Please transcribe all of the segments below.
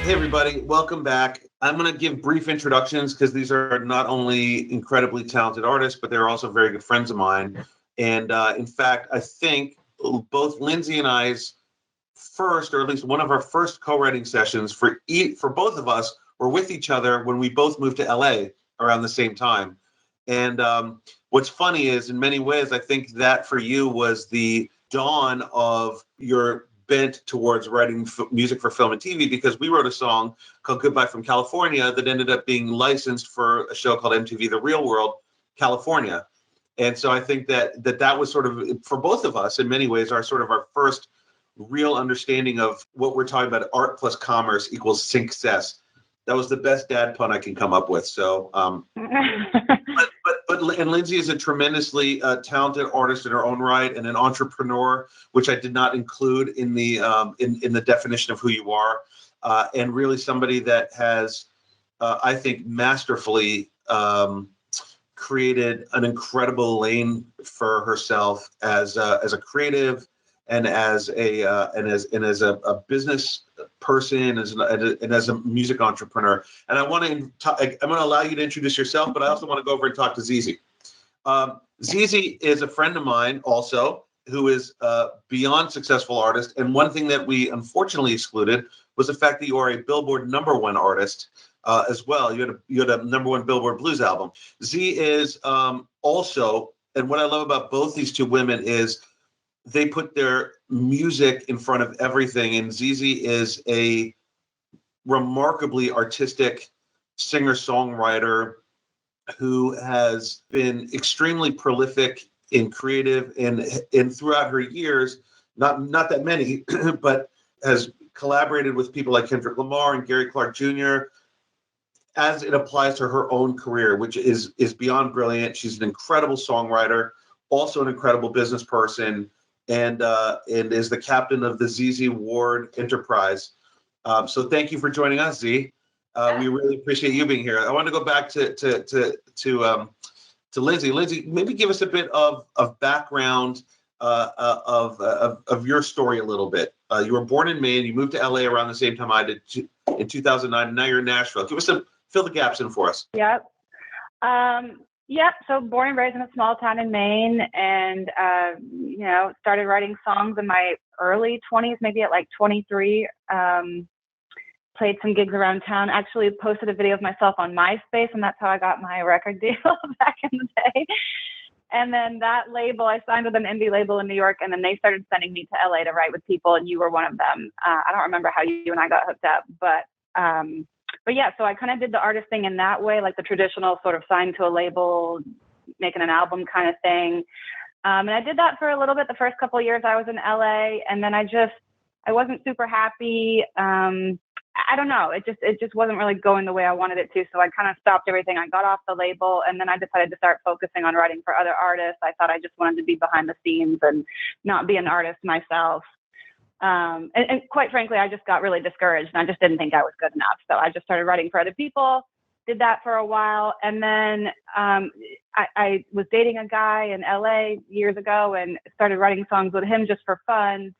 Hey, everybody. Welcome back. I'm going to give brief introductions because these are not only incredibly talented artists, but they're also very good friends of mine. And in fact, I think both Lindsey and I's first, or at least one of our first co-writing sessions for both of us were with each other when we both moved to LA around the same time. And what's funny is, in many ways, I think that for you was the dawn of your bent towards writing music for film and TV, because we wrote a song called Goodbye from California that ended up being licensed for a show called MTV The Real World California. And so I think that was sort of, for both of us in many ways, our first real understanding of what we're talking about. Art plus commerce equals Sync-cess. That was the best dad pun I can come up with. So, and Lindsey is a tremendously talented artist in her own right, and an entrepreneur, which I did not include in the in the definition of who you are, and really somebody that has, I think, masterfully created an incredible lane for herself as a creative, and as a business person, and as a music entrepreneur. And I'm going to allow you to introduce yourself, but I also want to go over and talk to Zizi. Zizi is a friend of mine also, who is a beyond successful artist. And one thing that we unfortunately excluded was the fact that you are a Billboard #1 artist as well. You had a #1 Billboard blues album. Z is also, and what I love about both these two women is they put their music in front of everything. And Zizi is a remarkably artistic singer-songwriter who has been extremely prolific in creative, and throughout her years, not that many, but has collaborated with people like Kendrick Lamar and Gary Clark Jr. as it applies to her own career, which is beyond brilliant. She's an incredible songwriter, also an incredible business person, and is the captain of the ZZ Ward Enterprise. So thank you for joining us, Z. We really appreciate you being here. I want to go back to Lindsey. Lindsey, maybe give us a bit of background of your story a little bit. You were born in Maine. You moved to LA around the same time I did in 2009, and now you're in Nashville. Fill the gaps in for us. Yep. So born and raised in a small town in Maine, and started writing songs in my early 20s, maybe at like 23. Played some gigs around town. Actually posted a video of myself on MySpace, and that's how I got my record deal back in the day. And then that label, I signed with an indie label in New York, and then they started sending me to LA to write with people, and you were one of them. I don't remember how you and I got hooked up, but yeah, so I kind of did the artist thing in that way, like the traditional sort of signed to a label, making an album kind of thing. And I did that for a little bit the first couple of years I was in LA, and then I wasn't super happy. I don't know. It just wasn't really going the way I wanted it to. So I kind of stopped everything. I got off the label, and then I decided to start focusing on writing for other artists. I thought I just wanted to be behind the scenes and not be an artist myself. And quite frankly, I just got really discouraged, and I just didn't think I was good enough. So I just started writing for other people, did that for a while. And then I was dating a guy in LA years ago and started writing songs with him just for fun.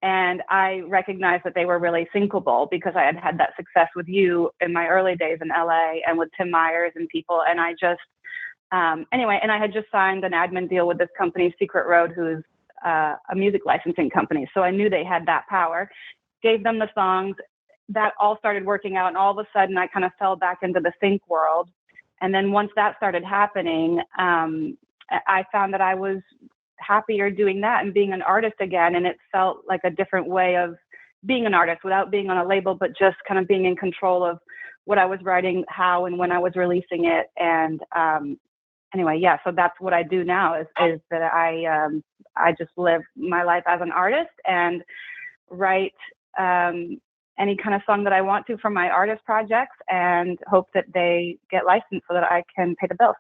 And I recognized that they were really syncable because I had had that success with you in my early days in LA and with Tim Myers and people. And I just, anyway, and I had just signed an admin deal with this company, Secret Road, who's a music licensing company. So I knew they had that power, gave them the songs. That all started working out. And all of a sudden I kind of fell back into the sync world. And then once that started happening, I found that I was happier doing that and being an artist again. And it felt like a different way of being an artist without being on a label, but just kind of being in control of what I was writing, how and when I was releasing it. And anyway, yeah, so that's what I do now is that I just live my life as an artist and write any kind of song that I want to for my artist projects and hope that they get licensed so that I can pay the bills.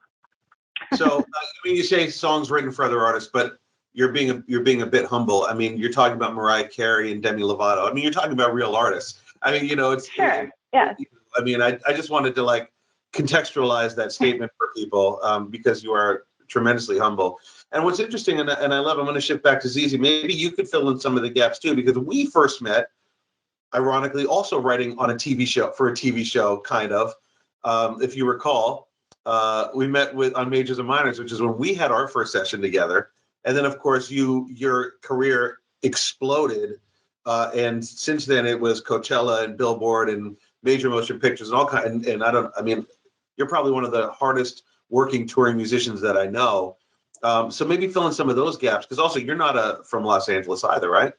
So, I mean, you say songs written for other artists, but you're being a bit humble. I mean, you're talking about Mariah Carey and Demi Lovato. I mean, you're talking about real artists. I mean, it's sure. Yeah. I mean, I just wanted to like contextualize that statement for people because you are tremendously humble. And what's interesting, and I love, I'm going to shift back to Zizi. Maybe you could fill in some of the gaps too, because when we first met, ironically also writing on a TV show for a TV show, kind of. If you recall, we met on Majors and Minors, which is when we had our first session together. And then, of course, your career exploded. And since then, it was Coachella and Billboard and major motion pictures and all kind. And I mean, you're probably one of the hardest working touring musicians that I know. So maybe fill in some of those gaps, because also you're not from Los Angeles either, right?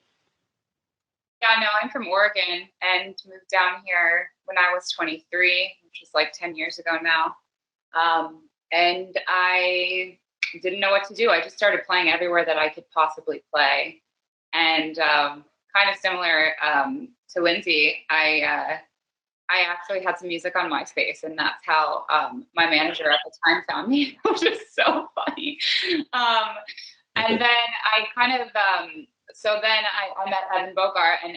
Yeah, no, I'm from Oregon and moved down here when I was 23, which was like 10 years ago now. And I didn't know what to do. I just started playing everywhere that I could possibly play. And kind of similar to Lindsey, I actually had some music on MySpace, and that's how my manager at the time found me, which is so funny. And then I kind of, so then I met Evan Bogart, and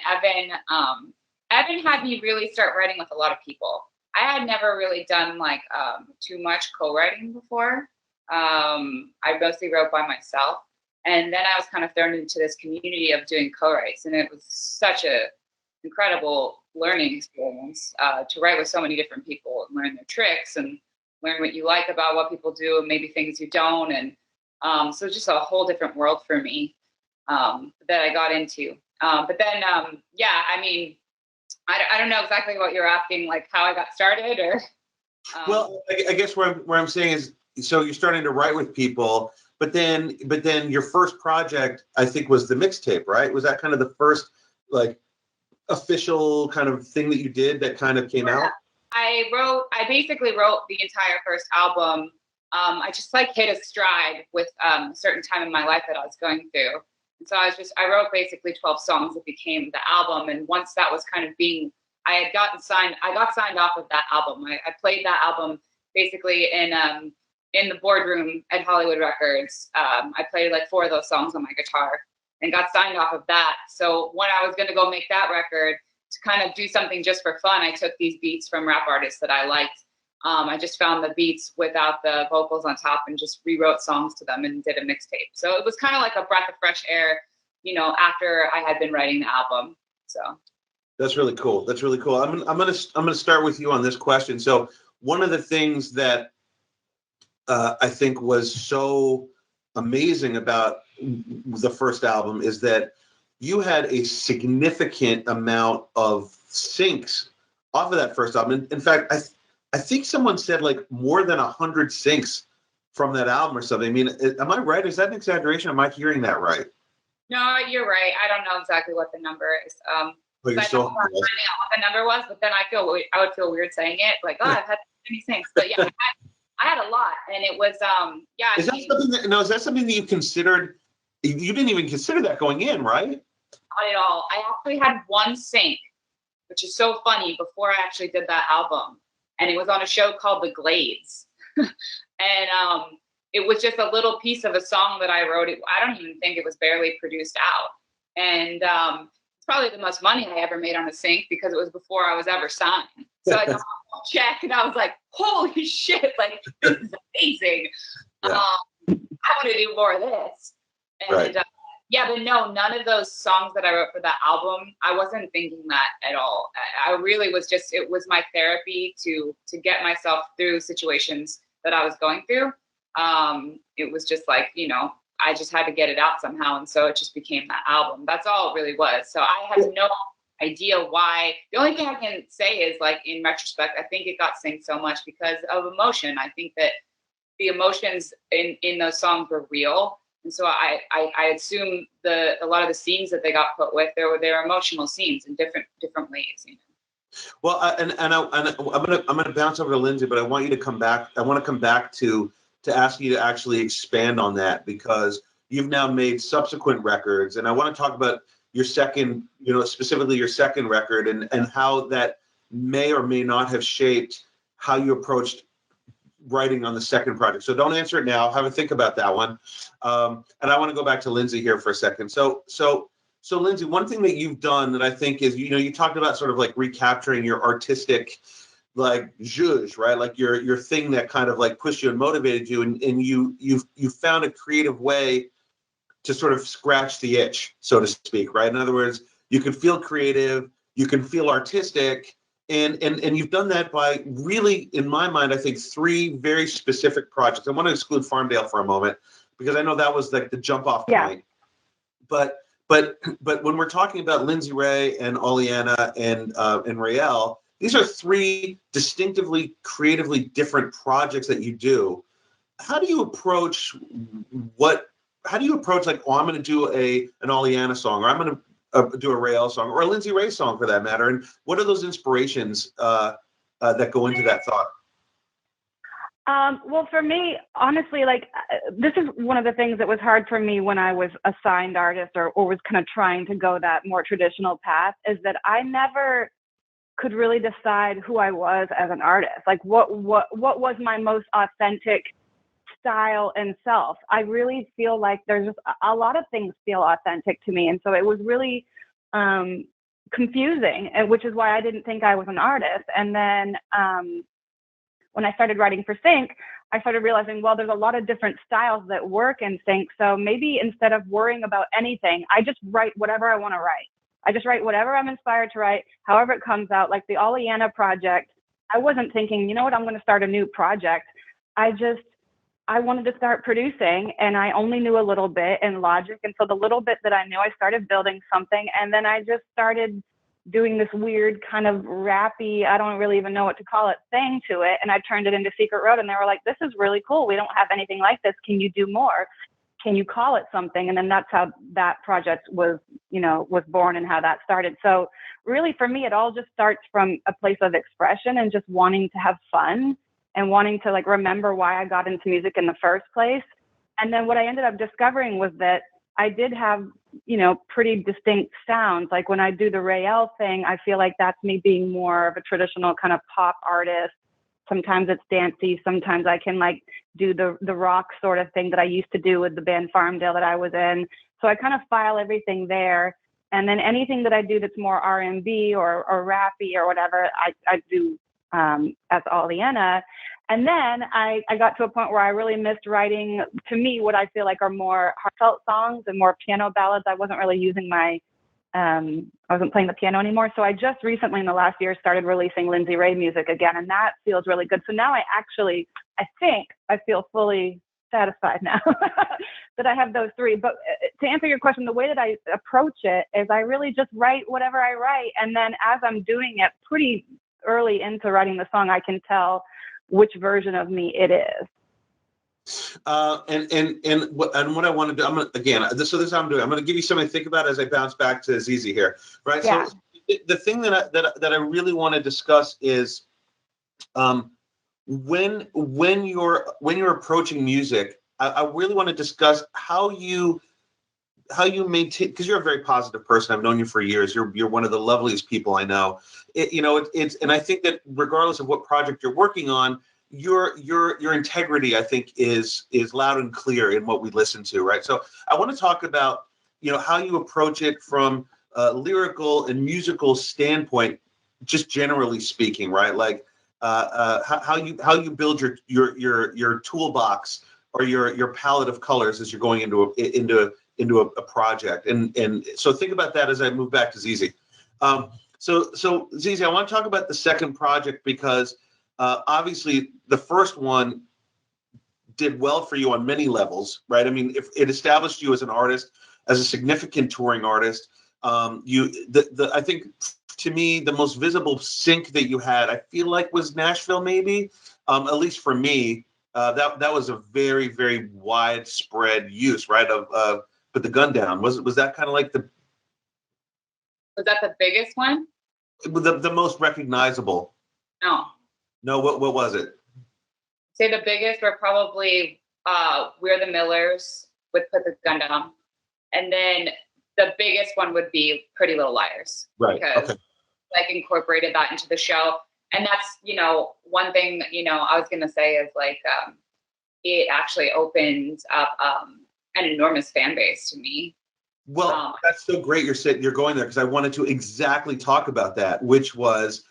Evan had me really start writing with a lot of people. I had never really done like too much co-writing before. I mostly wrote by myself. And then I was kind of thrown into this community of doing co-writes, and it was such a incredible learning experience to write with so many different people and learn their tricks and learn what you like about what people do and maybe things you don't. And so it's just a whole different world for me that I got into. But then, yeah, I mean, I don't know exactly what you're asking, like how I got started or. Well, I guess where I'm saying is, so you're starting to write with people, but then your first project, I think, was the mixtape, right? Was that kind of the first like official kind of thing that you did that kind of came out? I basically wrote the entire first album. I just like hit a stride with a certain time in my life that I was going through. And so I wrote basically 12 songs that became the album. And once that was kind of I got signed off of that album. I played that album basically in the boardroom at Hollywood Records. I played like 4 of those songs on my guitar and got signed off of that. So when I was going to go make that record to kind of do something just for fun, I took these beats from rap artists that I liked. I just found the beats without the vocals on top and just rewrote songs to them and did a mixtape. So it was kind of like a breath of fresh air, after I had been writing the album. So that's really cool. That's really cool. I'm gonna start with you on this question. So one of the things that I think was so amazing about the first album is that you had a significant amount of syncs off of that first album. In fact, I think someone said like more than 100 syncs from that album or something. I mean, am I right? Is that an exaggeration? Am I hearing that right? No, you're right. I don't know exactly what the number is. But you're I don't know what the number was, but then I would feel weird saying it. Like, I've had many syncs. But yeah, I had a lot, and it was yeah. Is that something that you considered? You didn't even consider that going in, right? Not at all. I actually had one sync, which is so funny, before I actually did that album. And it was on a show called The Glades. And it was just a little piece of a song that I wrote. I don't even think it was barely produced out. And it's probably the most money I ever made on a sync because it was before I was ever signed. So I got a check and I was like, holy shit, like, this is amazing. Yeah. I want to do more of this. And right. Yeah, but no, none of those songs that I wrote for that album, I wasn't thinking that at all. I really was it was my therapy to get myself through situations that I was going through. It was just like, I just had to get it out somehow. And so it just became that album. That's all it really was. So I had no idea why. The only thing I can say is, like, in retrospect, I think it got synced so much because of emotion. I think that the emotions in those songs were real. And so I assume a lot of the scenes that they got put with, they were emotional scenes in different ways. Well, I'm gonna bounce over to Lindsey, but I want you to come back. I want to come back to ask you to actually expand on that, because you've now made subsequent records, and I want to talk about your second, specifically your second record, and how that may or may not have shaped how you approached writing on the second project. So don't answer it now. Have a think about that one. And I want to go back to Lindsey here for a second. So Lindsey, one thing that you've done that I think is, you talked about sort of like recapturing your artistic, like, zhuzh, right? Like your thing that kind of like pushed you and motivated you. And you found a creative way to sort of scratch the itch, so to speak, right? In other words, you can feel creative. you can feel artistic, and you've done that by really, in my mind, I think 3 very specific projects. I want to exclude Farmdale for a moment because I know that was like the jump off point. But when we're talking about Lindsey Ray and Oleana and Rael, these are 3 distinctively creatively different projects that you do. How do you approach like, oh, I'm going to do an Oleana song, or I'm going to do a Rael song, or a Lindsey Ray song for that matter? And what are those inspirations that go into that thought? Well, for me, honestly, like this is one of the things that was hard for me when I was a signed artist or was kind of trying to go that more traditional path, is that I never could really decide who I was as an artist. Like what was my most authentic style and self. I really feel like there's just a lot of things feel authentic to me. And so it was really confusing, which is why I didn't think I was an artist. And then when I started writing for Sync, I started realizing, well, there's a lot of different styles that work in Sync. So maybe instead of worrying about anything, I just write whatever I want to write. I just write whatever I'm inspired to write, however it comes out. Like the Oleana project, I wasn't thinking, you know what, I'm going to start a new project. I wanted to start producing, and I only knew a little bit in Logic. And so the little bit that I knew, I started building something. And then I just started doing this weird kind of rappy, I don't really even know what to call it, thing to it. And I turned it into Secret Road, and they were like, this is really cool. We don't have anything like this. Can you do more? Can you call it something? And then that's how that project was born and how that started. So really for me, it all just starts from a place of expression and just wanting to have fun and wanting to like remember why I got into music in the first place. And then what I ended up discovering was that I did have, pretty distinct sounds. Like when I do the Rael thing, I feel like that's me being more of a traditional kind of pop artist. Sometimes it's dancey. Sometimes I can like do the rock sort of thing that I used to do with the band Farmdale that I was in. So I kind of file everything there. And then anything that I do that's more R&B or rappy or whatever, I do as Oleana. And then I got to a point where I really missed writing, to me, what I feel like are more heartfelt songs and more piano ballads. I wasn't really using I wasn't playing the piano anymore. So I just recently in the last year started releasing Lindsey Ray music again. And that feels really good. So now I think I feel fully satisfied now that I have those 3. But to answer your question, the way that I approach it is I really just write whatever I write. And then as I'm doing it pretty early into writing the song, I can tell which version of me it is. And what I want to do, I'm gonna again. This is how I'm doing. I'm going to give you something to think about as I bounce back to Zizi here, right? Yeah. So the thing that I really want to discuss is, when you're approaching music, I really want to discuss how you maintain, because you're a very positive person. I've known you for years. You're one of the loveliest people I know. It's and I think that regardless of what project you're working on, your integrity, I think, is loud and clear in what we listen to, right? So I want to talk about how you approach it from a lyrical and musical standpoint, just generally speaking, right? Like how you build your toolbox or your palette of colors as you're going into a project, and so think about that as I move back to Zizi. So Zizi, I want to talk about the second project because obviously the first one did well for you on many levels, right? I mean, if it established you as an artist, as a significant touring artist. I think to me the most visible sync that you had, I feel like, was Nashville, maybe. At least for me, that was a very, very widespread use, right? Of Put the Gun Down. Was that kind of like the? Was that the biggest one? The most recognizable. No. What was it? Say the biggest were probably We're the Millers with Put the Gun Down, and then the biggest one would be Pretty Little Liars, right? Because like incorporated that into the show, and that's one thing I was gonna say is like it actually opens up an enormous fan base to me. Well, that's so great you're going there, because I wanted to exactly talk about that, which was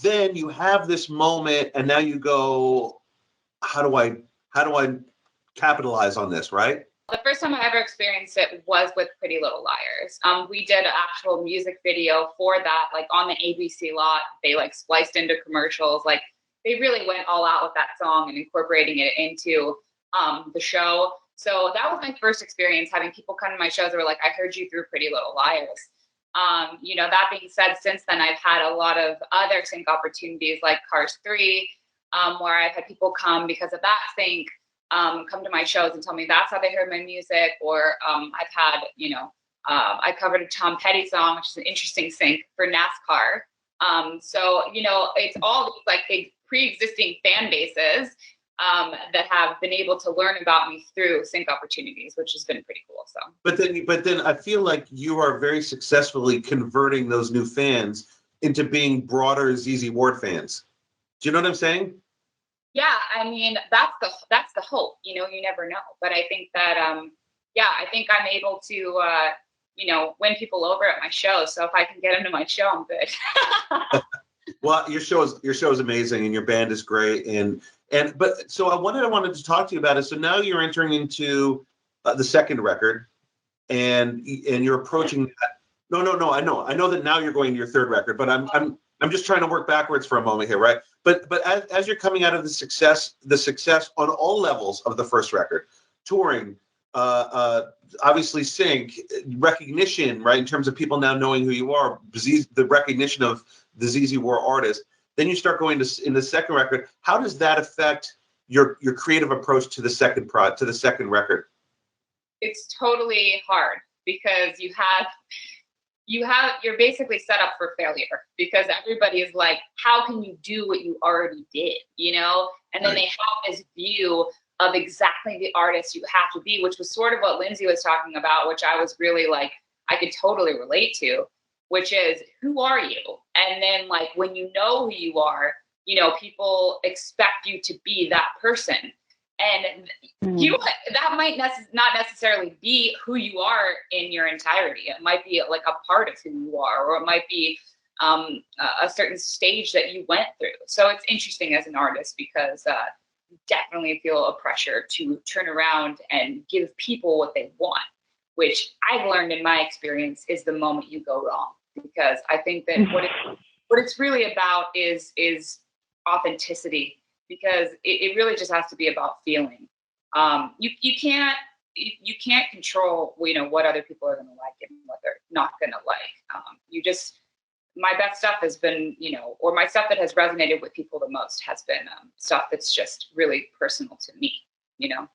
then you have this moment and now you go, how do I capitalize on this, right? The first time I ever experienced it was with Pretty Little Liars. We did an actual music video for that, like on the ABC lot. They like spliced into commercials. Like they really went all out with that song and incorporating it into the show. So that was my first experience, having people come to my shows that were like, I heard you through Pretty Little Liars. You know, that being said, since then, I've had a lot of other sync opportunities like Cars 3, where I've had people come because of that sync, come to my shows and tell me that's how they heard my music. Or I've had, you know, I covered a Tom Petty song, which is an interesting sync for NASCAR. So, you know, it's all these like big pre-existing fan bases that have been able to learn about me through sync opportunities, which has been pretty cool. So, but then I feel like you are very successfully converting those new fans into being broader ZZ Ward fans. Do you know what I'm saying? Yeah, I mean, that's the hope. You know, you never know. But I think that, yeah, I think I'm able to, you know, win people over at my show. So if I can get them to my show, I'm good. Well, your show is amazing, and your band is great, but so I wanted to talk to you about it. So now you're entering into the second record, and you're approaching that. No. I know that now you're going to your third record, but I'm just trying to work backwards for a moment here, right? But as you're coming out of the success on all levels of the first record, touring, obviously sync, recognition, right, in terms of people now knowing who you are, the recognition of the ZZ War artist. Then you start going in the second record. How does that affect your creative approach to the second record? It's totally hard because you're basically set up for failure, because everybody is like, how can you do what you already did, you know? And then they have this view of exactly the artist you have to be, which was sort of what Lindsey was talking about, which I was really like, I could totally relate to, which is, who are you? And then like, when you know who you are, you know, people expect you to be that person. And that might not necessarily be who you are in your entirety. It might be like a part of who you are, or it might be a certain stage that you went through. So it's interesting as an artist, because you definitely feel a pressure to turn around and give people what they want, which I've learned in my experience is the moment you go wrong. Because I think that what it's really about is authenticity, because it really just has to be about feeling. You can't control, you know, what other people are going to like and what they're not going to like. My best stuff has been, you know, or my stuff that has resonated with people the most has been stuff that's just really personal to me, you know.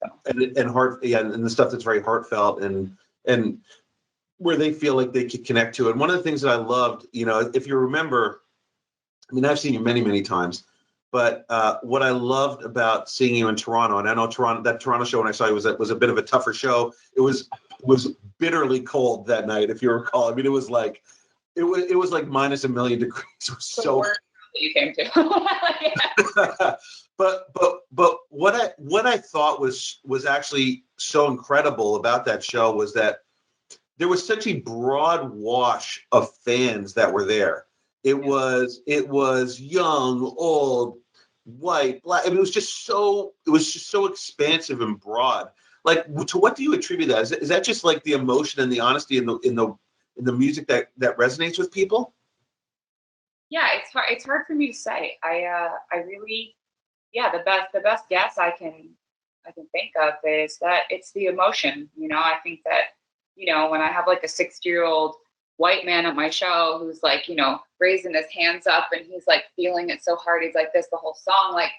So. And the stuff that's very heartfelt and where they feel like they could connect to it. One of the things that I loved, you know, if you remember, I mean, I've seen you many, many times, but what I loved about seeing you in Toronto, and I know that Toronto show when I saw you was a bit of a tougher show. It was bitterly cold that night, if you recall. I mean, it was like minus 1,000,000 degrees. It was so worst that you came to. but what I thought was actually so incredible about that show was that there was such a broad wash of fans that were there. It was young, old, white, black. I mean, it was just so expansive and broad. Like, to what do you attribute that? Is that just like the emotion and the honesty in the music that resonates with people? Yeah, it's hard for me to say. I really, yeah, the best guess I can think of is that it's the emotion. You know, I think that, you know, when I have like a 60-year-old white man at my show who's like, you know, raising his hands up and he's like feeling it so hard, he's like this the whole song, like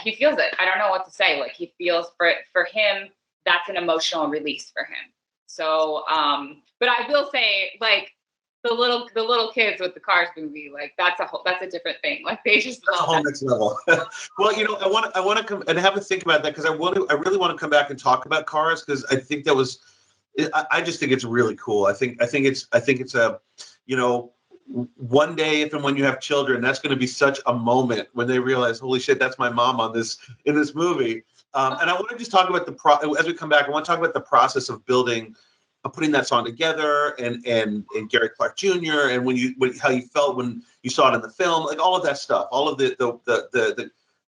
he feels it. I don't know what to say. Like, he feels for him, that's an emotional release for him. So, but I will say, like, the little kids with the Cars movie, like that's a different thing. Like, they just love a whole next level. Well, you know, I want to come and have a think about that, because I really want to come back and talk about Cars, because I think that was. I just think it's really cool. I think it's a, you know, one day, if and when you have children, that's going to be such a moment when they realize, holy shit, that's my mom in this movie. And I want to just talk about as we come back, I want to talk about the process of putting that song together, and Gary Clark Jr. and how you felt when you saw it in the film, like all of that stuff, all of the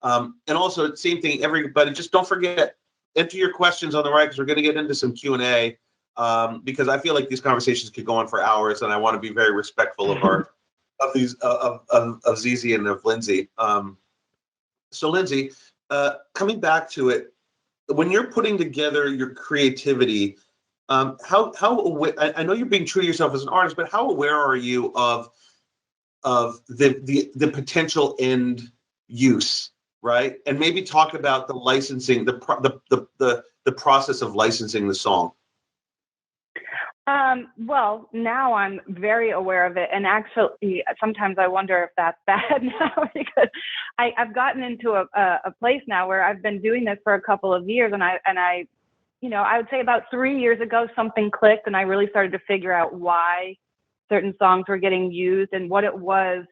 and also same thing. Everybody, just don't forget, enter your questions on the right, because we're going to get into some Q&A, because I feel like these conversations could go on for hours, and I want to be very respectful of our of these of Zizi and of Lindsey. So Lindsey, coming back to it, when you're putting together your creativity, how I know you're being true to yourself as an artist, but how aware are you of the potential end use, right? And maybe talk about the licensing, the process of licensing the song. Well, now I'm very aware of it, and actually, sometimes I wonder if that's bad now, because I've gotten into a place now where I've been doing this for a couple of years, and I, you know, I would say about 3 years ago, something clicked, and I really started to figure out why certain songs were getting used and what it was,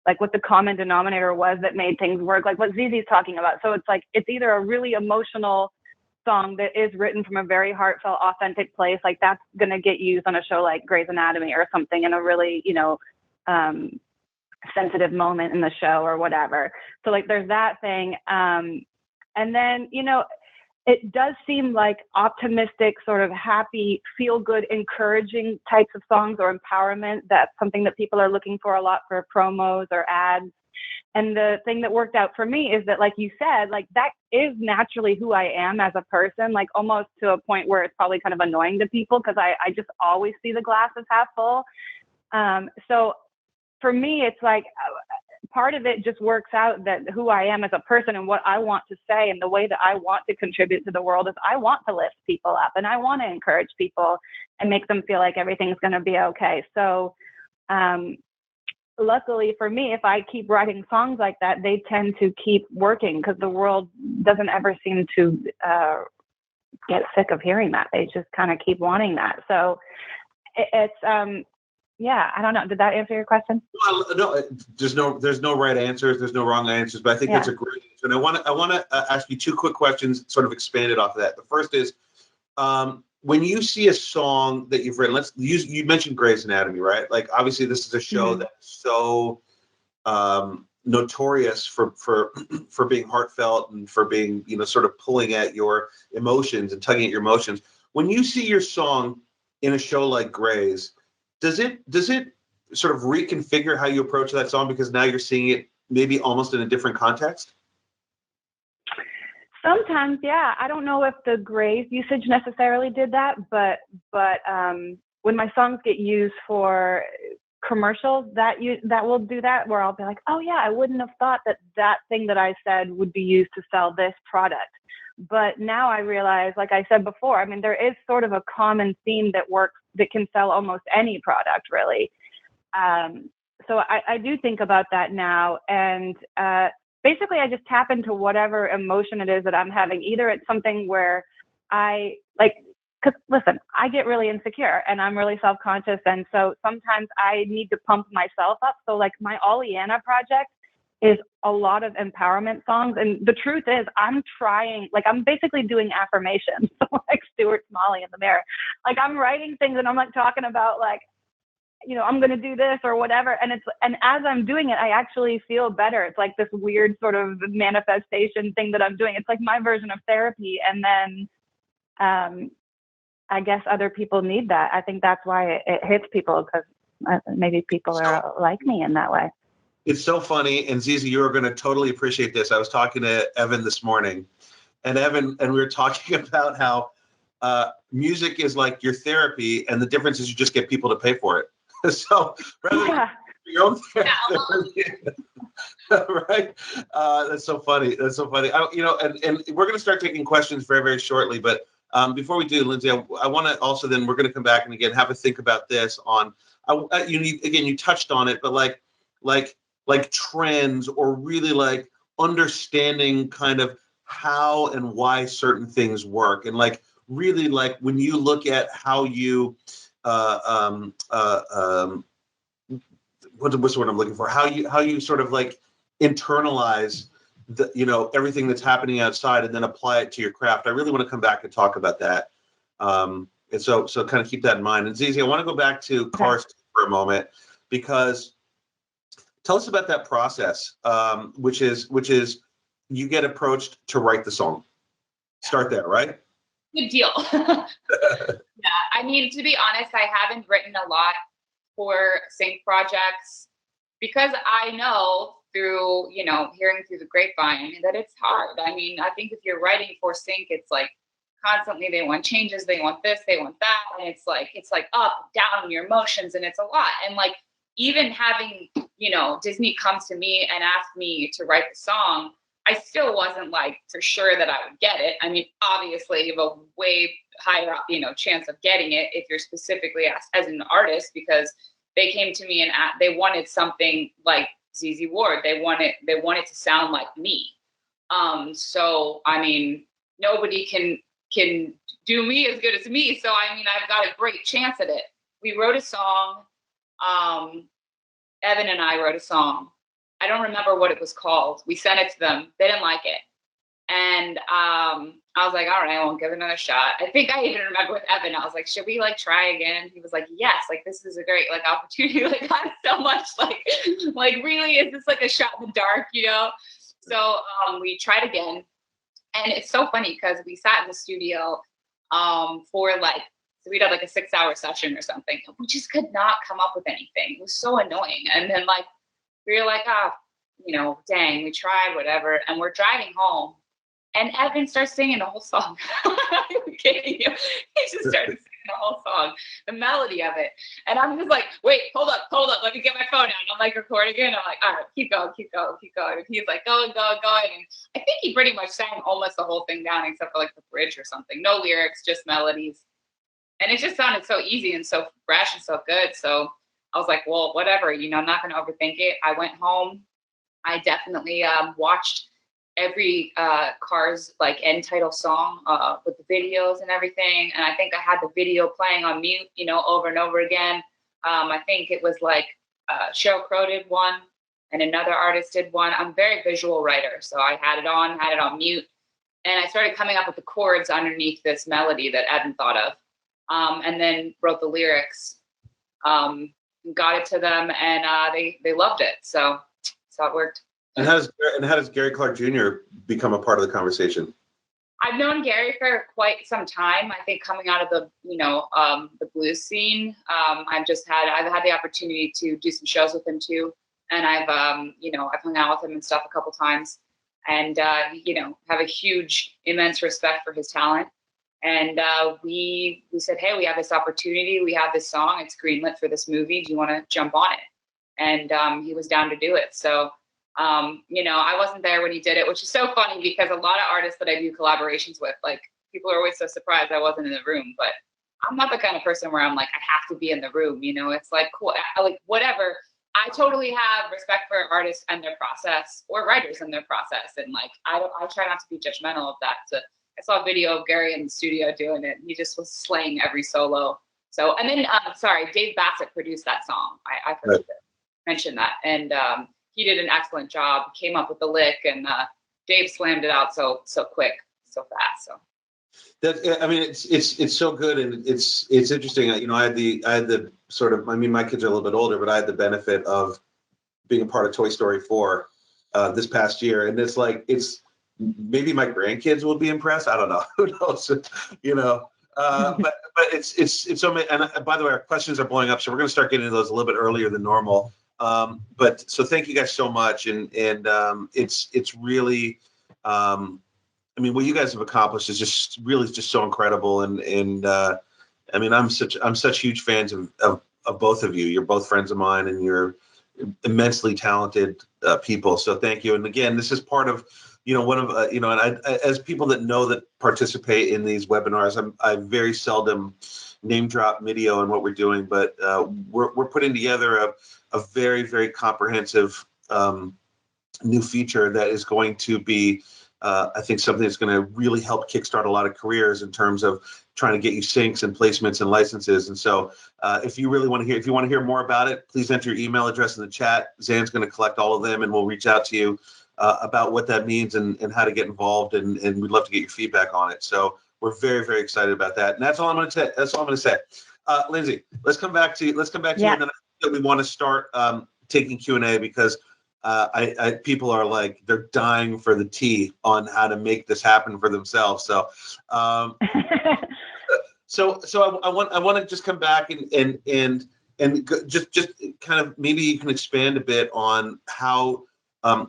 like what the common denominator was that made things work, like what Zizi's talking about. So it's like, it's either a really emotional song that is written from a very heartfelt, authentic place, like that's going to get used on a show like Grey's Anatomy or something in a really, you know, sensitive moment in the show or whatever. So like there's that thing. And then, you know, it does seem like optimistic, sort of happy, feel good, encouraging types of songs or empowerment. That's something that people are looking for a lot for promos or ads. And the thing that worked out for me is that, like you said, like that is naturally who I am as a person, like almost to a point where it's probably kind of annoying to people, because I just always see the glass as half full. So for me, it's like part of it just works out that who I am as a person and what I want to say and the way that I want to contribute to the world is I want to lift people up and I want to encourage people and make them feel like everything's going to be okay. So, luckily for me, if I keep writing songs like that, they tend to keep working, because the world doesn't ever seem to get sick of hearing that. They just kind of keep wanting that. So it's, yeah, I don't know. Did that answer your question? Well, no, there's no right answers. There's no wrong answers, but I think that's a great answer. And I want to ask you two quick questions, sort of expanded off of that. The first is, when you see a song that you've written, you mentioned Grey's Anatomy, right? Like, obviously this is a show that's so notorious for being heartfelt and for being, you know, sort of pulling at your emotions and tugging at your emotions. When you see your song in a show like Grey's, does it sort of reconfigure how you approach that song, because now you're seeing it maybe almost in a different context? Sometimes, yeah. I don't know if the Grey's usage necessarily did that, but when my songs get used for commercials, that will do that, where I'll be like, oh yeah, I wouldn't have thought that thing that I said would be used to sell this product. But now I realize, like I said before, I mean, there is sort of a common theme that works, that can sell almost any product, really. So I do think about that now. And basically, I just tap into whatever emotion it is that I'm having. Either it's something where I like, because listen, I get really insecure and I'm really self-conscious. And so sometimes I need to pump myself up. So like my Oleana project is a lot of empowerment songs. And the truth is, I'm trying, like, I'm basically doing affirmations, like Stuart Smalley in the mirror. Like, I'm writing things and I'm like talking about, like, you know, I'm going to do this or whatever. And as I'm doing it, I actually feel better. It's like this weird sort of manifestation thing that I'm doing. It's like my version of therapy. And then, I guess other people need that. I think that's why it hits people, because maybe people are like me in that way. It's so funny, and Zizi, you are going to totally appreciate this. I was talking to Evan this morning, and we were talking about how music is like your therapy, and the difference is you just get people to pay for it. So rather than your own therapy, right? That's so funny. That's so funny. You know, and we're going to start taking questions very, very shortly. But before we do, Lindsey, I want to also, then we're going to come back and again have a think about this on. You touched on it, but like trends, or really like understanding kind of how and why certain things work, and like really like when you look at how you what's the word I'm looking for, how you sort of like internalize the, you know, everything that's happening outside and then apply it to your craft. I really want to come back and talk about that, and so kind of keep that in mind. And Zizi, I want to go back to Karst for a moment, because tell us about that process, which is you get approached to write the song. Start there, right? Good deal. Yeah, I mean, to be honest, I haven't written a lot for sync projects because I know through, hearing through the grapevine that it's hard. I mean, I think if you're writing for sync, it's like constantly they want changes, they want this, they want that, and it's like up, down, your emotions, and it's a lot. And like even having, Disney comes to me and ask me to write the song, I still wasn't like for sure that I would get it. I mean, obviously you have a way higher, chance of getting it if you're specifically asked as an artist, because they came to me and they wanted something like ZZ Ward. They wanted to sound like me. So I mean, nobody can do me as good as me. So I mean, I've got a great chance at it. We wrote a song. Evan and I wrote a song. I don't remember what it was called. We sent it to them. They didn't like it. And I was like, all right, I won't give it another shot. I think I even remember with Evan, I was like, should we like try again? He was like, yes, like this is a great like opportunity. Like I'm so much like really, is this like a shot in the dark, So we tried again. And it's so funny because we sat in the studio for so we'd have like a 6-hour session or something. We just could not come up with anything. It was so annoying. And then like, we were like, dang, we tried, whatever. And we're driving home. And Evan starts singing the whole song. I'm kidding you. He just started singing the whole song, the melody of it. And I'm just like, wait, hold up. Let me get my phone out. And I'm like recording it. And I'm like, all right, keep going. And he's like, going. And I think he pretty much sang almost the whole thing down except for like the bridge or something. No lyrics, just melodies. And it just sounded so easy and so fresh and so good. So I was like, well, whatever, I'm not going to overthink it. I went home. I definitely watched every Cars like end title song with the videos and everything. And I think I had the video playing on mute, over and over again. I think it was like Sheryl Crow did one and another artist did one. I'm a very visual writer. So I had it on mute. And I started coming up with the chords underneath this melody that Evan thought of. And then wrote the lyrics, got it to them, and they loved it. So it worked. And how does Gary Clark Jr. become a part of the conversation? I've known Gary for quite some time. I think coming out of the the blues scene, I've had the opportunity to do some shows with him too, and I've hung out with him and stuff a couple times, and have a huge, immense respect for his talent. And we said, hey, we have this opportunity. We have this song. It's greenlit for this movie. Do you want to jump on it? And he was down to do it. So, I wasn't there when he did it, which is so funny because a lot of artists that I do collaborations with, like people are always so surprised I wasn't in the room. But I'm not the kind of person where I'm like, I have to be in the room. It's like, cool, like whatever. I totally have respect for artists and their process, or writers and their process. And like, I try not to be judgmental of that. So I saw a video of Gary in the studio doing it. He just was slaying every solo. So, and then, Dave Bassett produced that song. I forgot to mention that. And he did an excellent job, came up with the lick, and Dave slammed it out so quick, so fast. So that, I mean, it's so good. And it's interesting. I had the sort of, I mean, my kids are a little bit older, but I had the benefit of being a part of Toy Story 4 this past year. And it's maybe my grandkids will be impressed. I don't know. Who knows? But it's so many. And by the way, our questions are blowing up, so we're going to start getting to those a little bit earlier than normal. But so thank you guys so much, and it's really, I mean, what you guys have accomplished is just really just so incredible, and I mean, I'm such huge fans of both of you. You're both friends of mine, and you're immensely talented people. So thank you. And again, this is part of, one of, and I, as people that know that participate in these webinars, I very seldom name drop MDIIO and what we're doing, but we're putting together a very, very comprehensive new feature that is going to be, I think, something that's going to really help kickstart a lot of careers in terms of trying to get you syncs and placements and licenses. And so if you want to hear more about it, please enter your email address in the chat. Zan's going to collect all of them, and we'll reach out to you about what that means and how to get involved. And we'd love to get your feedback on it. So we're very, very excited about that. And that's all I'm going to say. Lindsey, let's come back to you. Yeah. And then we want to start taking Q&A, because people are like, they're dying for the tea on how to make this happen for themselves. So, so I want to just come back and just kind of, maybe you can expand a bit on how, I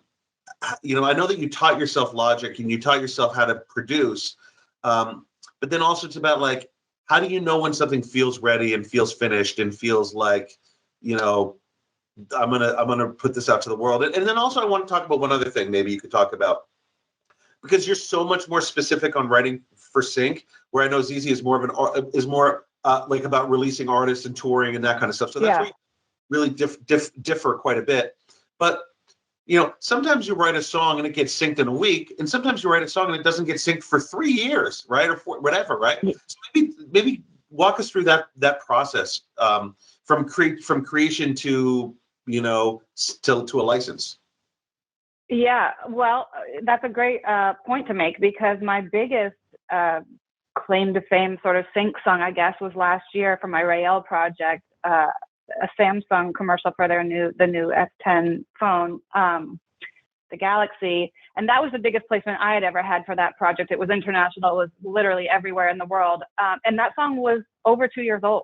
know that you taught yourself Logic and you taught yourself how to produce, but then also it's about like, how do you know when something feels ready and feels finished and feels like, I'm gonna put this out to the world. And then also I want to talk about one other thing maybe you could talk about, because you're so much more specific on writing for Sync, where I know ZZ is more like about releasing artists and touring and that kind of stuff. So that's where you really differ quite a bit. But sometimes you write a song and it gets synced in a week, and sometimes you write a song and it doesn't get synced for 3 years, right, or whatever, right? So maybe walk us through that process, from creation to to a license. Yeah, well, that's a great point to make, because my biggest claim to fame sort of sync song, I guess, was last year for my Rael project, a Samsung commercial for the new S10 phone, the Galaxy. And that was the biggest placement I had ever had for that project. It was international. It was literally everywhere in the world. And that song was over 2 years old.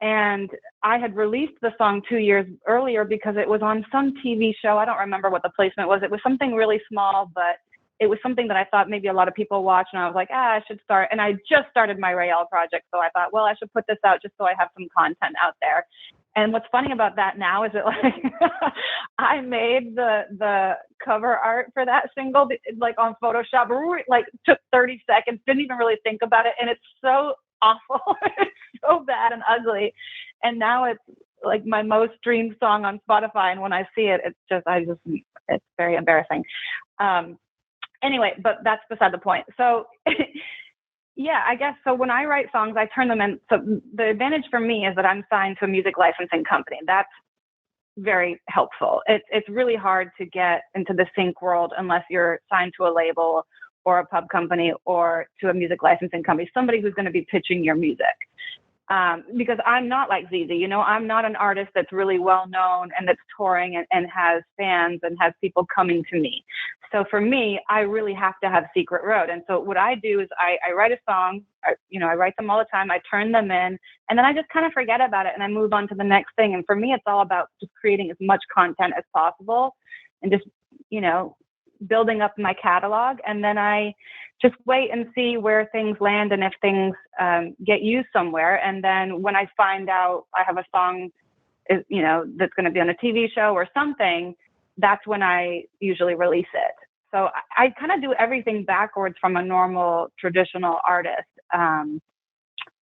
And I had released the song 2 years earlier because it was on some TV show. I don't remember what the placement was. It was something really small, but it was something that I thought maybe a lot of people watched. And I was like, I should start. And I just started my Rael project. So I thought, well, I should put this out just so I have some content out there. And what's funny about that now is that, like, I made the cover art for that single, like, on Photoshop, like, took 30 seconds, didn't even really think about it. And it's so awful. It's so bad and ugly. And now it's like my most streamed song on Spotify. And when I see it, it's very embarrassing. Anyway, but that's beside the point. So yeah, I guess, so when I write songs, I turn them in. So the advantage for me is that I'm signed to a music licensing company. That's very helpful. It's really hard to get into the sync world unless you're signed to a label or a pub company or to a music licensing company, somebody who's going to be pitching your music. Because I'm not like ZZ, I'm not an artist that's really well known and that's touring and has fans and has people coming to me. So for me, I really have to have secret road. And so what I do is I write a song, I write them all the time, I turn them in, and then I just kind of forget about it and I move on to the next thing. And for me, it's all about just creating as much content as possible and just, building up my catalog. And then I just wait and see where things land and if things get used somewhere. And then when I find out I have a song, that's going to be on a TV show or something, that's when I usually release it. So I kind of do everything backwards from a normal traditional artist. And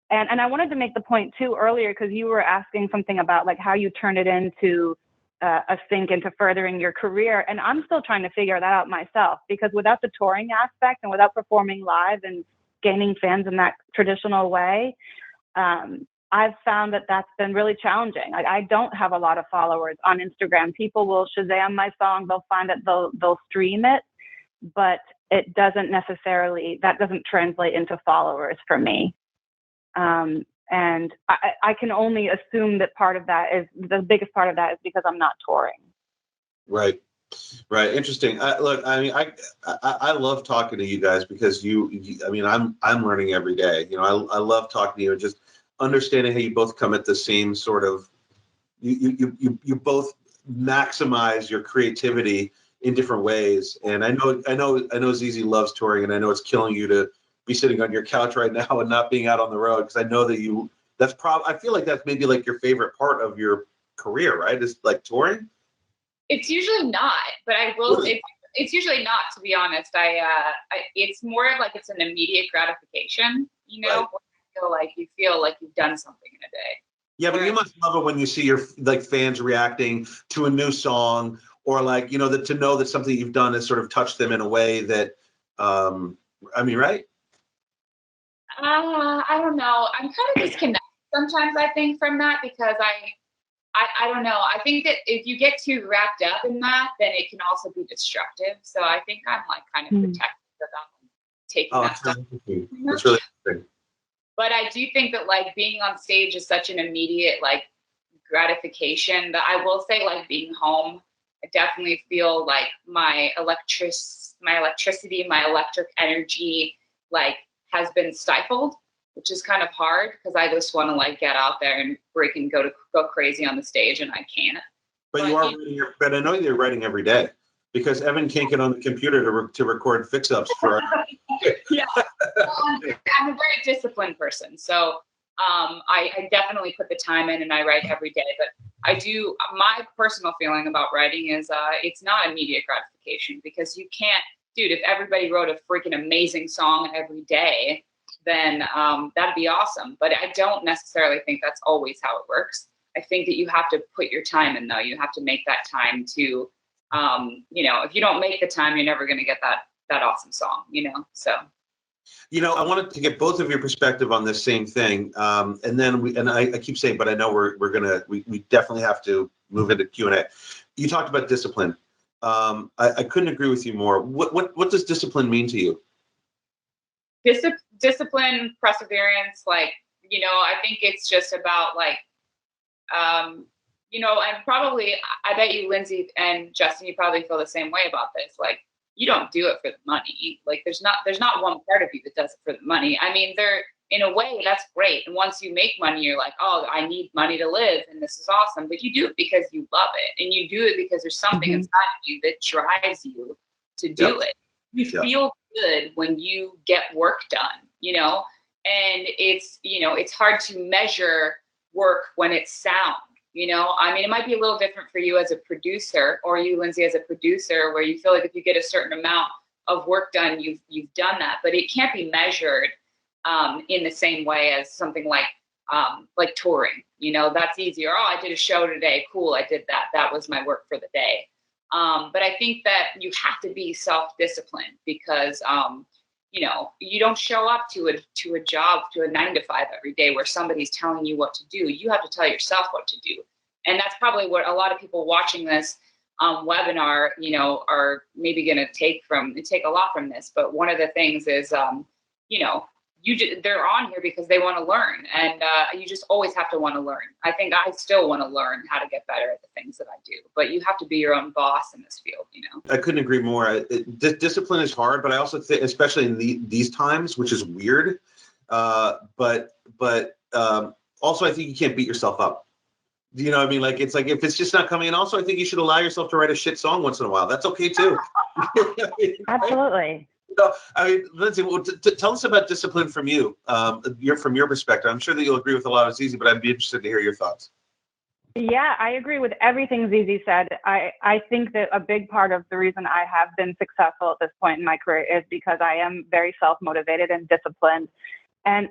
I wanted to make the point too earlier, because you were asking something about like how you turn it into a sync into furthering your career. And I'm still trying to figure that out myself, because without the touring aspect and without performing live and gaining fans in that traditional way, I've found that that's been really challenging. Like, I don't have a lot of followers on Instagram. People will Shazam my song, they'll find it, they'll stream it, but it doesn't translate into followers for me. And I can only assume that the biggest part of that is because I'm not touring. Right. Interesting. I love talking to you guys, because I'm learning every day. I love talking to you and just understanding how you both come at the same sort of, you both maximize your creativity in different ways. And I know ZZ loves touring, and I know it's killing you to be sitting on your couch right now and not being out on the road, because I know that I feel like that's maybe like your favorite part of your career, right? Is like touring? It's usually not, but I will. Really? It's usually not, to be honest. It's more of like it's an immediate gratification, Right. You feel like you've done something in a day. Yeah, but you must love it when you see your like fans reacting to a new song, or like that, to know that something you've done has sort of touched them in a way that, right? I don't know. I'm kind of disconnected sometimes, I think, from that, because I don't know. I think that if you get too wrapped up in that, then it can also be destructive. So I think I'm like kind of protective about taking that stuff. That's really interesting. But I do think that like being on stage is such an immediate like gratification that I will say, like, being home I definitely feel like my electricity, my electric energy, like, has been stifled, which is kind of hard because I just want to like get out there and break and go crazy on the stage, and I can't. But you are writing, but I know you're writing every day, because Evan can't get on the computer to record fix-ups for. Yeah, I'm a very disciplined person, so I definitely put the time in and I write every day. But I do. My personal feeling about writing is it's not immediate gratification, because you can't, dude. If everybody wrote a freaking amazing song every day, then that'd be awesome. But I don't necessarily think that's always how it works. I think that you have to put your time in, though. You have to make that time to, if you don't make the time, you're never going to get that awesome song, so. I wanted to get both of your perspective on this same thing. And then I keep saying, but I know we definitely have to move into Q&A. You talked about discipline. I couldn't agree with you more. What does discipline mean to you? Discipline, perseverance, I think it's just about and probably, I bet you, Lindsey and Justin, you probably feel the same way about this. Like, you don't do it for the money. Like, there's not one part of you that does it for the money. I mean, in a way, that's great. And once you make money, you're like, oh, I need money to live, and this is awesome. But you do it because you love it, and you do it because there's something inside of you that drives you to do it. You feel good when you get work done, and it's hard to measure work when it's sound. I mean, it might be a little different for you as a producer, or you, Lindsey, as a producer, where you feel like if you get a certain amount of work done, you've done that. But it can't be measured in the same way as something like touring. That's easier. Oh, I did a show today. Cool, I did that. That was my work for the day. But I think that you have to be self-disciplined, because you don't show up to a job, to a 9-to-5 every day where somebody's telling you what to do. You have to tell yourself what to do. And that's probably what a lot of people watching this webinar, are maybe going to take a lot from this. But one of the things is, they're on here because they want to learn, and you just always have to want to learn. I think I still want to learn how to get better at the things that I do, but you have to be your own boss in this field. I couldn't agree more. Discipline is hard, but I also think, especially in these times, which is weird, but also I think you can't beat yourself up. You know what I mean? Like, it's like, if it's just not coming in. Also, I think you should allow yourself to write a shit song once in a while. That's okay too. Absolutely. No, I mean, Lindsey, tell us about discipline from you. From your perspective. I'm sure that you'll agree with a lot of Zizi, but I'd be interested to hear your thoughts. Yeah, I agree with everything Zizi said. I think that a big part of the reason I have been successful at this point in my career is because I am very self-motivated and disciplined, and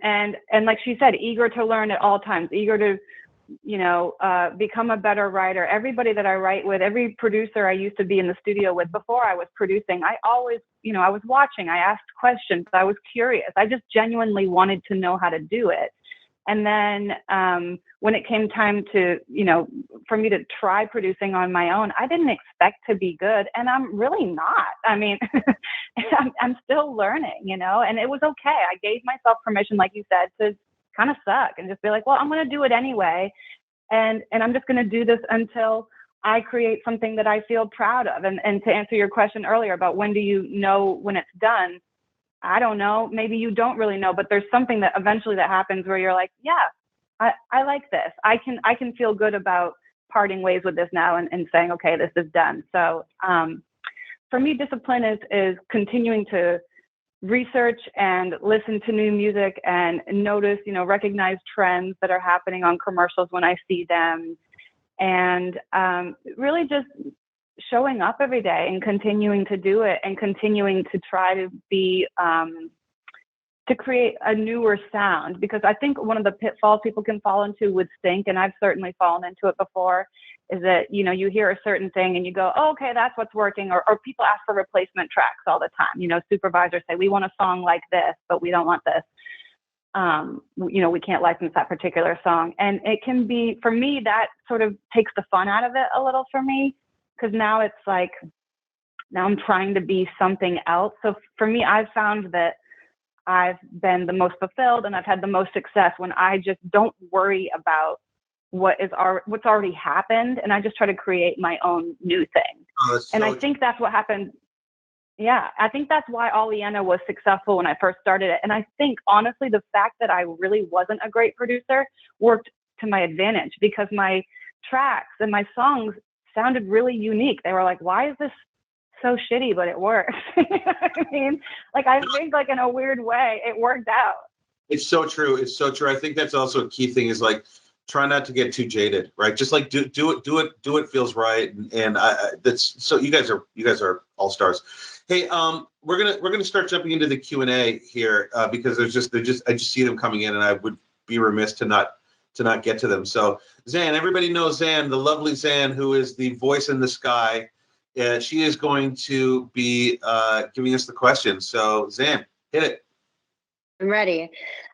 like she said, eager to learn at all times, eager to become a better writer. Everybody that I write with, every producer I used to be in the studio with before I was producing, I always, I was watching, I asked questions, I was curious. I just genuinely wanted to know how to do it. And then when it came time to, for me to try producing on my own, I didn't expect to be good. And I'm really not. I mean, I'm still learning, and it was okay. I gave myself permission, like you said, to kind of suck and just be like, well, I'm going to do it anyway. And I'm just going to do this until I create something that I feel proud of. And to answer your question earlier about when do you know when it's done, I don't know. Maybe you don't really know, but there's something that eventually that happens where you're like, yeah, I like this. I can feel good about parting ways with this now and saying, okay, this is done. So for me, discipline is continuing to research and listen to new music and notice, recognize trends that are happening on commercials when I see them, and really just showing up every day and continuing to do it and continuing to try to be to create a newer sound, because I think one of the pitfalls people can fall into with sync, and I've certainly fallen into it before, is that, you hear a certain thing and you go, oh, okay, that's what's working. Or people ask for replacement tracks all the time. Supervisors say, we want a song like this, but we don't want this. We can't license that particular song. And it can be, for me, that sort of takes the fun out of it a little for me, because now it's like, now I'm trying to be something else. So for me, I've found that I've been the most fulfilled and I've had the most success when I just don't worry about what's already happened, and I just try to create my own new thing. And I think that's what happened. Yeah, I think that's why Oleana was successful when I first started it. And I think, honestly, the fact that I really wasn't a great producer worked to my advantage, because my tracks and my songs sounded really unique. They were like, why is this so shitty, but it works? You know what I mean? Like, I think, like, in a weird way, it worked out. It's so true. It's so true. I think that's also a key thing, is like, try not to get too jaded, right? Just like do it feels right. And that's, so you guys are all stars. Hey, we're gonna start jumping into the Q&A here, because I just see them coming in, and I would be remiss to not get to them. So Zan, everybody knows Zan, the lovely Zan, who is the voice in the sky. She is going to be giving us the questions. So Zan, hit it. I'm ready.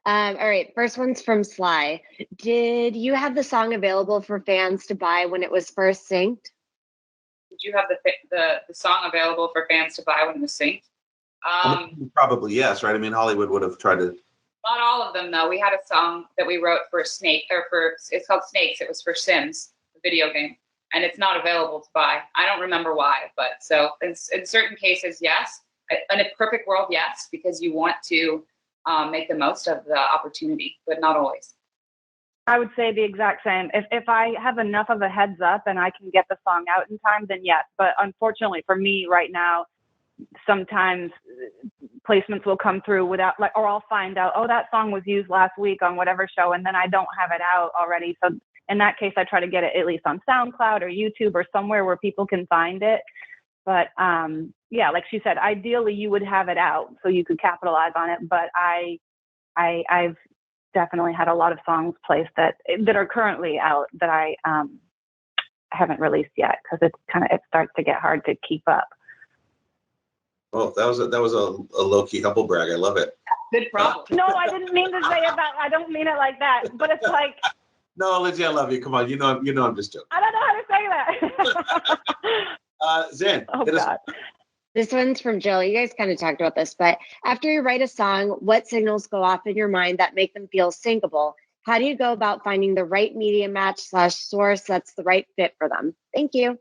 All right, first one's from Sly. Did you have the song available for fans to buy when it was first synced? Did you have the song available for fans to buy when it was synced? Probably yes, right? I mean, Hollywood would have tried to. Not all of them, though. We had a song that we wrote for it's called Snakes. It was for Sims, the video game, and it's not available to buy. I don't remember why, but so in certain cases, yes. In a perfect world, yes, because you want to make the most of the opportunity, but not always. I would say the exact same. If I have enough of a heads up and I can get the song out in time, then yes. But unfortunately for me right now, sometimes placements will come through without, like, or I'll find out, oh, that song was used last week on whatever show, and then I don't have it out already. So in that case, I try to get it at least on SoundCloud or YouTube or somewhere where people can find it. But yeah, like she said, ideally you would have it out so you could capitalize on it. But I've definitely had a lot of songs placed that are currently out that I haven't released yet, because it starts to get hard to keep up. Oh, that was a low-key humble brag. I love it. Good problem. No, I didn't mean to say about. I don't mean it like that. But it's like. No, Lindsey, I love you. Come on, you know I'm just joking. I don't know how to say that. Zen. Oh God. This one's from Jill. You guys kind of talked about this, but after you write a song, what signals go off in your mind that make them feel syncable? How do you go about finding the right media match / source that's the right fit for them? Thank you.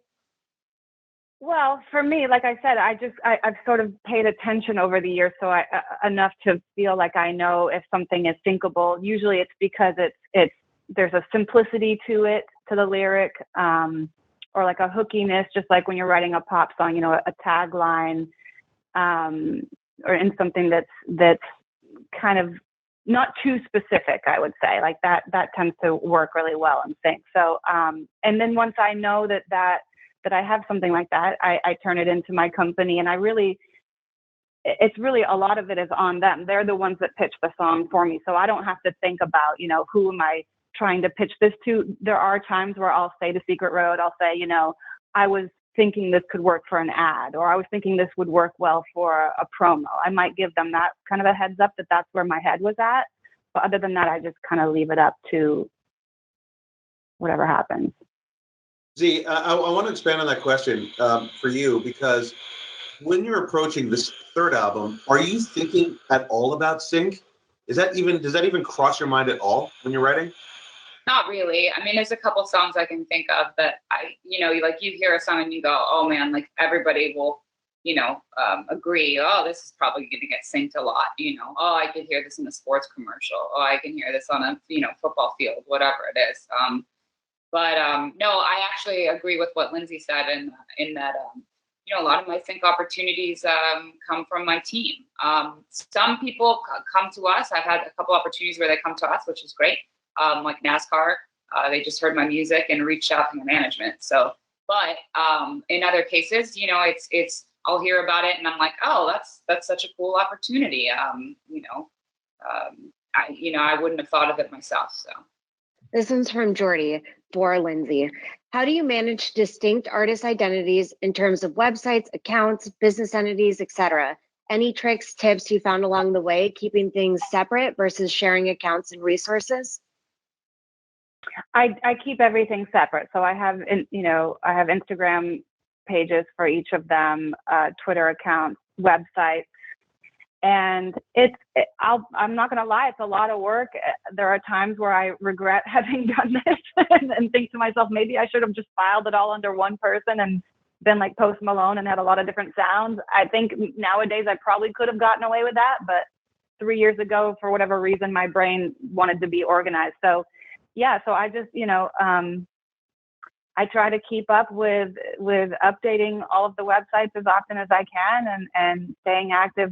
Well, for me, like I said, I've sort of paid attention over the years, so enough to feel like I know if something is syncable. Usually it's because there's a simplicity to it, to the lyric, or like a hookiness, just like when you're writing a pop song, you know, a tagline, or in something that's kind of not too specific, I would say. Like that tends to work really well in sync. So, and then once I know that I have something like that, I turn it into my company, and it's really, a lot of it is on them. They're the ones that pitch the song for me. So I don't have to think about, you know, who am I trying to pitch this to. There are times where I'll say to Secret Road, I'll say, you know, I was thinking this could work for an ad, or I was thinking this would work well for a promo. I might give them that kind of a heads up that that's where my head was at. But other than that, I just kind of leave it up to whatever happens. Z, I want to expand on that question for you, because when you're approaching this third album, are you thinking at all about sync? Does that even cross your mind at all when you're writing? Not really. I mean, there's a couple songs I can think of that you hear a song and you go, oh man, like everybody will, agree. Oh, this is probably going to get synced a lot. Oh, I could hear this in a sports commercial. Oh, I can hear this on a, football field, whatever it is. No, I actually agree with what Lindsey said in that, a lot of my sync opportunities come from my team. Some people come to us. I've had a couple opportunities where they come to us, which is great. Like NASCAR, they just heard my music and reached out to my management. So, but in other cases, it's I'll hear about it and I'm like, oh, that's such a cool opportunity. I wouldn't have thought of it myself. So. This one's from Jordy for Lindsey. How do you manage distinct artist identities in terms of websites, accounts, business entities, etc.? Any tricks, tips you found along the way, keeping things separate versus sharing accounts and resources? I keep everything separate. So I have Instagram pages for each of them, Twitter accounts, websites. And I'm not going to lie, it's a lot of work. There are times where I regret having done this and think to myself, maybe I should have just filed it all under one person and been like Post Malone and had a lot of different sounds. I think nowadays I probably could have gotten away with that, but 3 years ago, for whatever reason, my brain wanted to be organized. So yeah, so I just, I try to keep up with updating all of the websites as often as I can, and staying active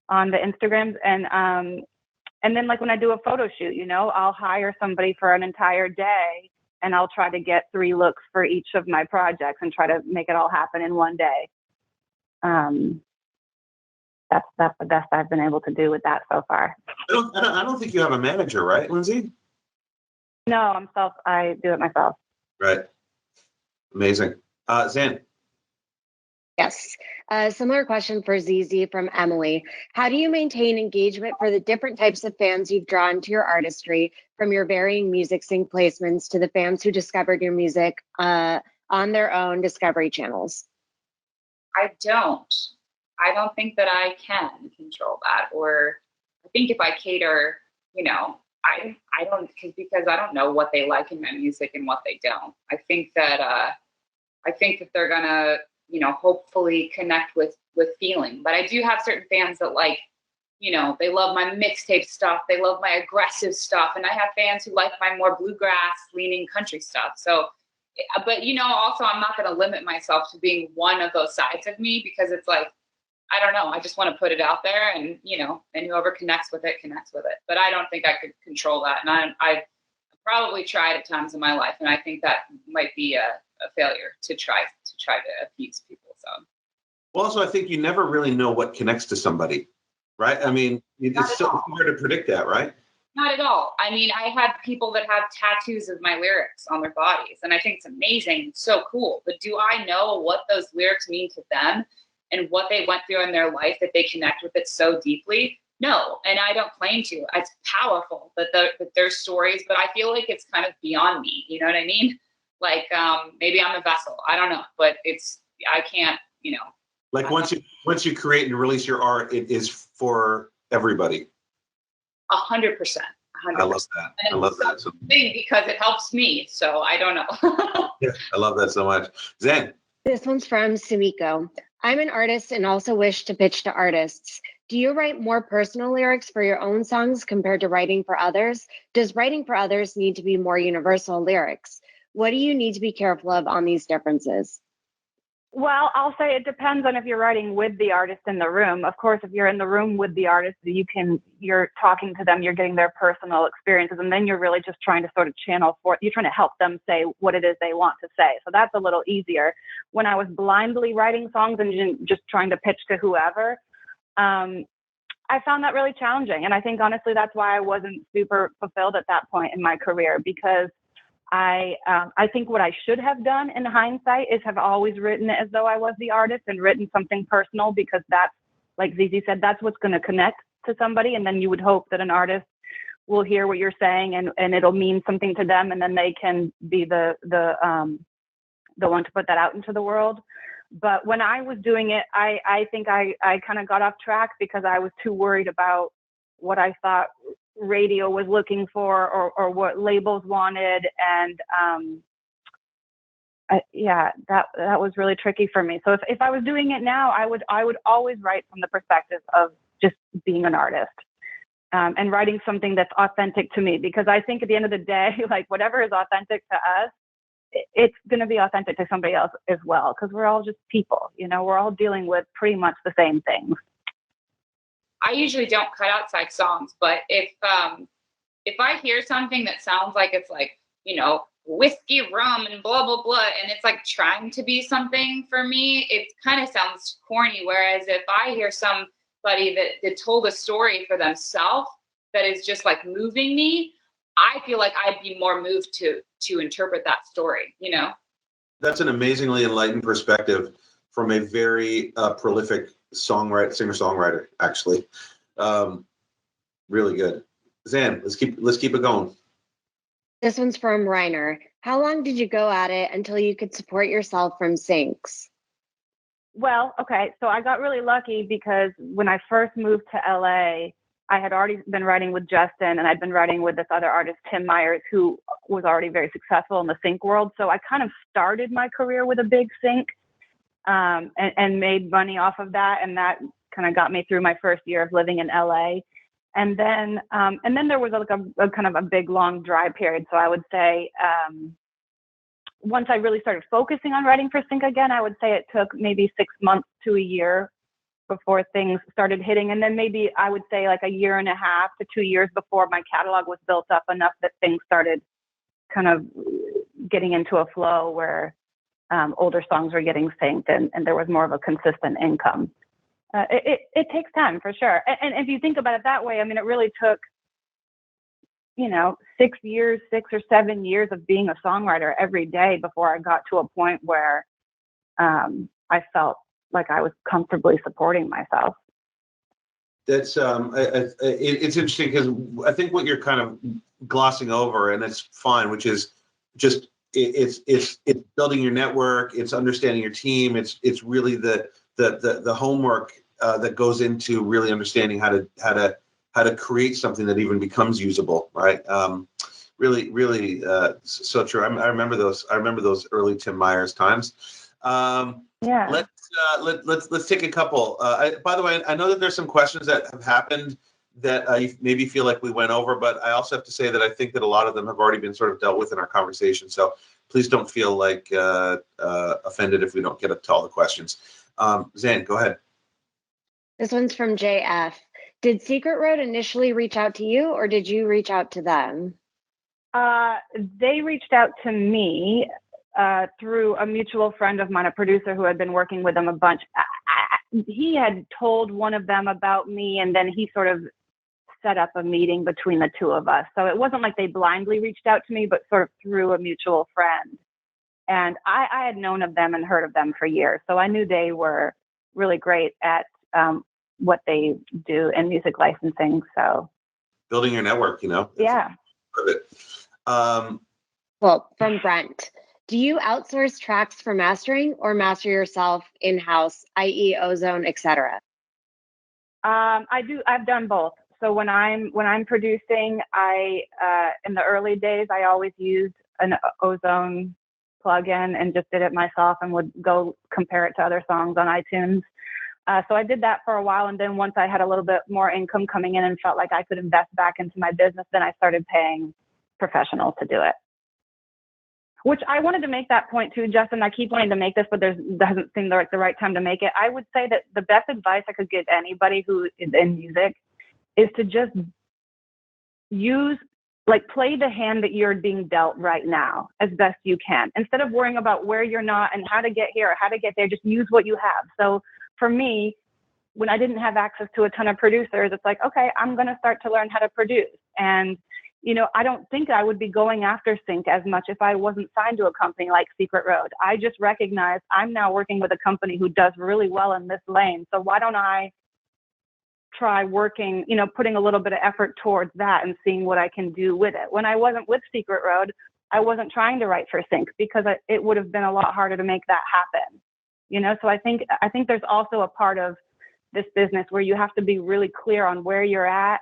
on the Instagrams. And then like when I do a photo shoot, I'll hire somebody for an entire day, and I'll try to get 3 looks for each of my projects and try to make it all happen in one day. That's the best I've been able to do with that so far. I don't think you have a manager, right, Lindsey? No, I do it myself. Right. Amazing. Zan. Yes. Similar question for ZZ from Emily. How do you maintain engagement for the different types of fans you've drawn to your artistry, from your varying music sync placements to the fans who discovered your music on their own discovery channels? I don't think that I can control that. Or I think if I cater, I don't, because I don't know what they like in my music and what they don't. I think that they're gonna, hopefully connect with feeling. But I do have certain fans that like, they love my mixtape stuff. They love my aggressive stuff. And I have fans who like my more bluegrass leaning country stuff. So, but also I'm not going to limit myself to being one of those sides of me, because it's like, I don't know. I just want to put it out there, and, and whoever connects with it, connects with it. But I don't think I could control that. And I've probably tried at times in my life. And I think that might be a failure to try to appease people. So. Well, also, I think you never really know what connects to somebody, right? I mean, it's so hard to predict that, right? Not at all. I mean, I have people that have tattoos of my lyrics on their bodies, and I think it's amazing, so cool. But do I know what those lyrics mean to them and what they went through in their life that they connect with it so deeply? No, and I don't claim to. It's powerful that their stories, but I feel like it's kind of beyond me. You know what I mean? Like maybe I'm a vessel. I don't know, but I can't. Like once you create and release your art, it is for everybody. 100%. I love that. I love that. So, because it helps me. So I don't know. yeah, I love that so much. Zen. This one's from Sumiko. I'm an artist and also wish to pitch to artists. Do you write more personal lyrics for your own songs compared to writing for others? Does writing for others need to be more universal lyrics? What do you need to be careful of on these differences? Well, I'll say it depends on if you're writing with the artist in the room. Of course, if you're in the room with the artist, you're talking to them, you're getting their personal experiences, and then you're really just trying to sort of you're trying to help them say what it is they want to say. So that's a little easier. When I was blindly writing songs and just trying to pitch to whoever, I found that really challenging. And I think honestly, that's why I wasn't super fulfilled at that point in my career, because I think what I should have done in hindsight is have always written as though I was the artist and written something personal, because that's, like Zizi said, that's what's going to connect to somebody. And then you would hope that an artist will hear what you're saying and it'll mean something to them. And then they can be the one to put that out into the world. But when I was doing it, I think I kind of got off track because I was too worried about what I thought radio was looking for or what labels wanted. And that was really tricky for me. So if I was doing it now, I would always write from the perspective of just being an artist and writing something that's authentic to me, because I think at the end of the day, like whatever is authentic to us, it's going to be authentic to somebody else as well, because we're all just people, we're all dealing with pretty much the same things. I usually don't cut outside songs, but if I hear something that sounds like it's like, whiskey, rum, and blah, blah, blah, and it's like trying to be something for me, it kind of sounds corny. Whereas if I hear somebody that told a story for themselves that is just like moving me, I feel like I'd be more moved to interpret that story, That's an amazingly enlightened perspective from a very prolific singer-songwriter, actually. Really good. Zan, let's keep it going. This one's from Reiner. How long did you go at it until you could support yourself from syncs? Well, okay, so I got really lucky because when I first moved to LA, I had already been writing with Justin, and I'd been writing with this other artist, Tim Myers, who was already very successful in the sync world. So I kind of started my career with a big sync. and made money off of that. And that kind of got me through my first year of living in LA. And then there was like a kind of a big, long, dry period. So I would say, once I really started focusing on writing for Sync again, I would say it took maybe 6 months to a year before things started hitting. And then maybe I would say like a year and a half to 2 years before my catalog was built up enough that things started kind of getting into a flow where older songs were getting synced and there was more of a consistent income. It takes time for sure. And if you think about it that way, I mean, it really took, 6 or 7 years of being a songwriter every day before I got to a point where I felt like I was comfortably supporting myself. That's it's interesting because I think what you're kind of glossing over, and it's fine, which is just it's building your network, it's understanding your team, it's really the homework that goes into really understanding how to create something that even becomes usable, right? Really, so true. I remember those early Tim Myers times. Yeah. Let's take a couple. By the way, I know that there's some questions that have happened that you maybe feel like we went over, but I also have to say that I think that a lot of them have already been sort of dealt with in our conversation. So please don't feel like offended if we don't get up to all the questions. Zane, go ahead. This one's from JF. Did Secret Road initially reach out to you, or did you reach out to them? They reached out to me through a mutual friend of mine, a producer who had been working with them a bunch. He had told one of them about me, and then he sort of set up a meeting between the two of us. So it wasn't like they blindly reached out to me, but sort of through a mutual friend. And I had known of them and heard of them for years. So I knew they were really great at what they do in music licensing. So building your network, Yeah. Well, from Brent. Do you outsource tracks for mastering or master yourself in-house, i.e. Ozone, etc.? I do. I've done both. So when I'm producing, in the early days, I always used an Ozone plugin and just did it myself and would go compare it to other songs on iTunes. So I did that for a while. And then once I had a little bit more income coming in and felt like I could invest back into my business, then I started paying professionals to do it. Which I wanted to make that point too, Justin. I keep wanting to make this, but doesn't seem like the right time to make it. I would say that the best advice I could give anybody who is in music is to just play the hand that you're being dealt right now as best you can. Instead of worrying about where you're not and how to get here or how to get there, just use what you have. So for me, when I didn't have access to a ton of producers, it's like, okay, I'm going to start to learn how to produce. And I don't think I would be going after Sync as much if I wasn't signed to a company like Secret Road. I just recognize I'm now working with a company who does really well in this lane. So why don't I try working, putting a little bit of effort towards that and seeing what I can do with it. When I wasn't with Secret Road, I wasn't trying to write for Sync because it would have been a lot harder to make that happen. So I think there's also a part of this business where you have to be really clear on where you're at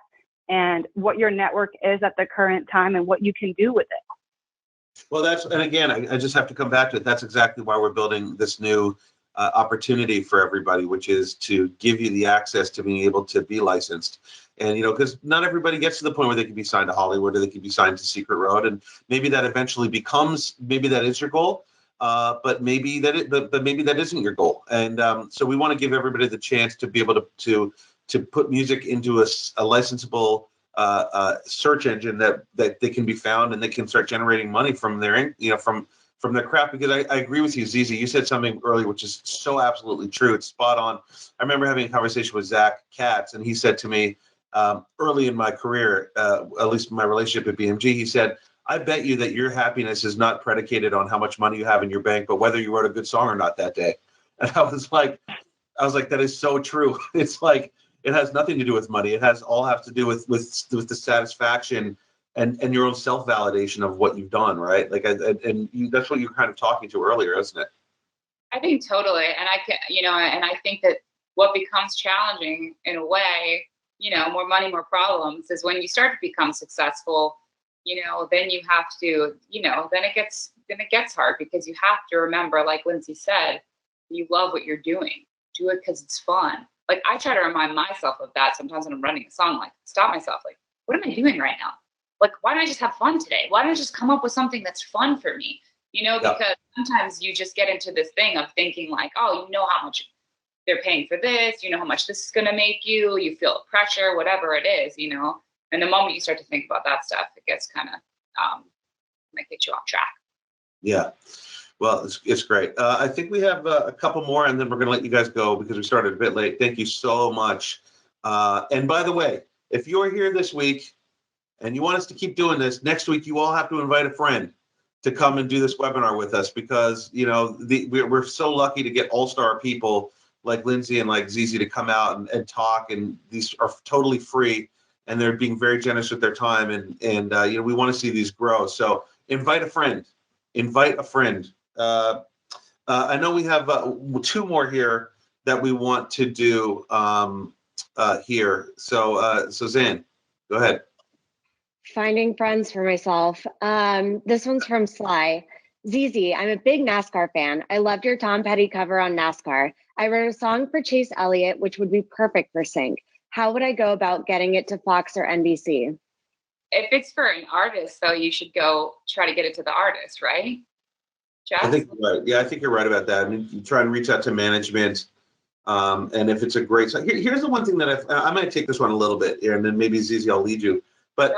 and what your network is at the current time and what you can do with it. Well, and again, I just have to come back to it. That's exactly why we're building this new opportunity for everybody, which is to give you the access to being able to be licensed. And, because not everybody gets to the point where they can be signed to Hollywood or they can be signed to Secret Road. And maybe that eventually maybe that is your goal. But maybe that isn't your goal. And so we want to give everybody the chance to be able to put music into a licensable search engine that they can be found and they can start generating money from their from their craft. Because I agree with you, Zizi. You said something earlier which is so absolutely true. It's spot on. I remember having a conversation with Zach Katz, and he said to me early in my career, at least my relationship at BMG, he said, I bet you that your happiness is not predicated on how much money you have in your bank, but whether you wrote a good song or not that day. And I was like, that is so true. It's like, it has nothing to do with money. It has to do with the satisfaction and your own self-validation of what you've done, right? Like, that's what you're kind of talking to earlier, isn't it? I think totally. And I think that what becomes challenging in a way, more money, more problems, is when you start to become successful, then you have to, then it gets hard because you have to remember, like Lindsey said, You love what you're doing. Do it because it's fun. Like, I try to remind myself of that sometimes when I'm running a song, like, stop myself. Like, what am I doing right now? Like, why don't I just have fun today? Why don't I just come up with something that's fun for me? You know, because sometimes you just get into this thing of thinking like, oh, you know how much they're paying for this, you know how much this is going to make you, you feel pressure, whatever it is, you know, and the moment you start to think about that stuff, it gets kind of, might get you off track. Yeah. Well, it's great. I think we have a couple more, and then we're going to let you guys go because we started a bit late. Thank you so much. And by the way, if you're here this week and you want us to keep doing this, next week you all have to invite a friend to come and do this webinar with us because, you know, we're so lucky to get all-star people like Lindsey and like Zizi to come out and talk, and these are totally free, and they're being very generous with their time, and you know, we want to see these grow. So invite a friend. Invite a friend. I know we have 2 more here that we want to do here. So Zan, go ahead. Finding friends for myself. This one's from Sly. Zizi, I'm a big NASCAR fan. I loved your Tom Petty cover on NASCAR. I wrote a song for Chase Elliott, which would be perfect for Sync. How would I go about getting it to Fox or NBC? If it's for an artist, though, you should go try to get it to the artist, right? Jeff? I think you're right. Yeah, I think you're right about that. I mean, you try and reach out to management, and if it's a great song. Here's the one thing that I might take this one a little bit here, and then maybe Zizi, I'll lead you. But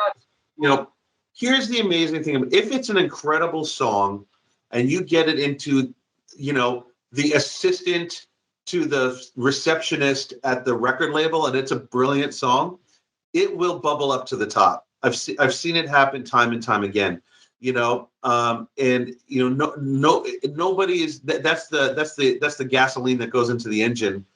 you know, here's the amazing thing: if it's an incredible song, and you get it into, you know, the assistant to the receptionist at the record label, and it's a brilliant song, it will bubble up to the top. I've seen it happen time and time again. You know, and you know, nobody is that's the gasoline that goes into the engine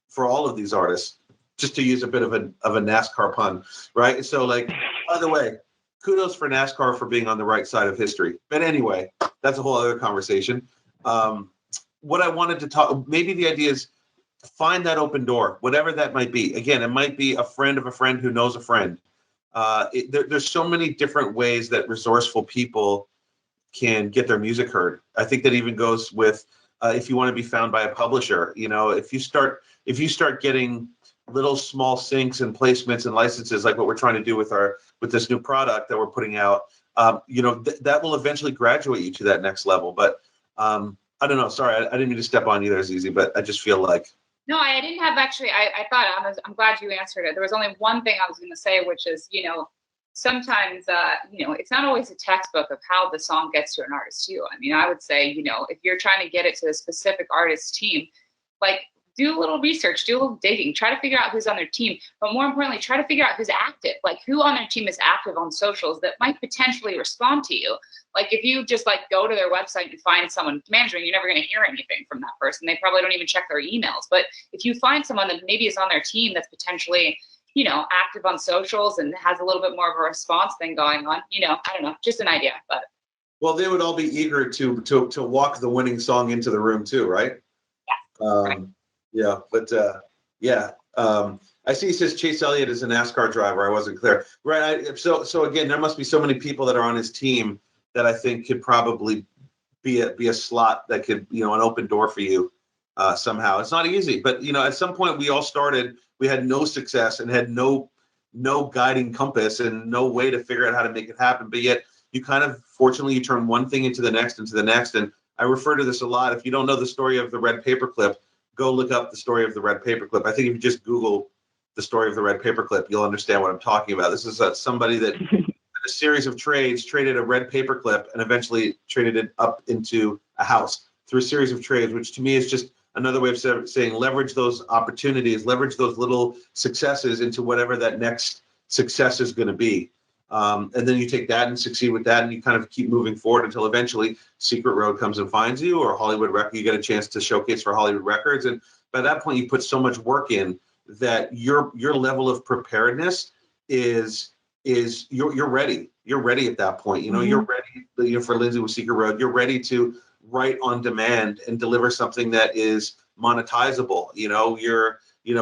for all of these artists. Just to use a bit of a NASCAR pun, right? So, like, by the way, kudos for NASCAR for being on the right side of history. But anyway, that's a whole other conversation. What I wanted to talk, maybe the idea is find that open door, whatever that might be. Again, it might be a friend of a friend who knows a friend. There's so many different ways that resourceful people can get their music heard. I think that even goes with if you want to be found by a publisher. You know, if you start getting little small syncs and placements and licenses like what we're trying to do with this new product that we're putting out, you know, that will eventually graduate you to that next level. But I don't know. Sorry, I didn't mean to step on you there, Zizi, but I just feel like. No, I didn't have actually. I thought I'm glad you answered it. There was only one thing I was going to say, which is, you know, sometimes, you know, it's not always a textbook of how the song gets to an artist too. I mean, I would say, you know, if you're trying to get it to a specific artist team, like, do a little research, do a little digging, try to figure out who's on their team, but more importantly, try to figure out who's active, like who on their team is active on socials that might potentially respond to you. Like, if you just like go to their website and find someone managing, you're never going to hear anything from that person. They probably don't even check their emails. But if you find someone that maybe is on their team that's potentially, you know, active on socials and has a little bit more of a response thing going on, you know, I don't know, just an idea. But Well, they would all be eager to walk the winning song into the room too, right? Yeah. Right. Yeah, but yeah. I see. He says Chase Elliott is a NASCAR driver. I wasn't clear, right? So again, there must be so many people that are on his team that I think could probably be a slot that could, you know, an open door for you somehow. It's not easy, but you know, at some point we all started. We had no success and had no guiding compass and no way to figure out how to make it happen. But yet, you kind of fortunately you turn one thing into the next, and I refer to this a lot. If you don't know the story of the red paperclip, go look up the story of the red paperclip. I think if you just Google the story of the red paperclip, you'll understand what I'm talking about. This is somebody that a series of trades traded a red paperclip and eventually traded it up into a house through a series of trades, which to me is just another way of saying leverage those opportunities, leverage those little successes into whatever that next success is going to be. And then you take that and succeed with that, and you kind of keep moving forward until eventually Secret Road comes and finds you, or Hollywood Record, you get a chance to showcase for Hollywood Records. And by that point, you put so much work in that your level of preparedness is you're ready. You're ready at that point. You know, you're ready, you know, for Lindsey with Secret Road, you're ready to write on demand and deliver something that is monetizable. You know,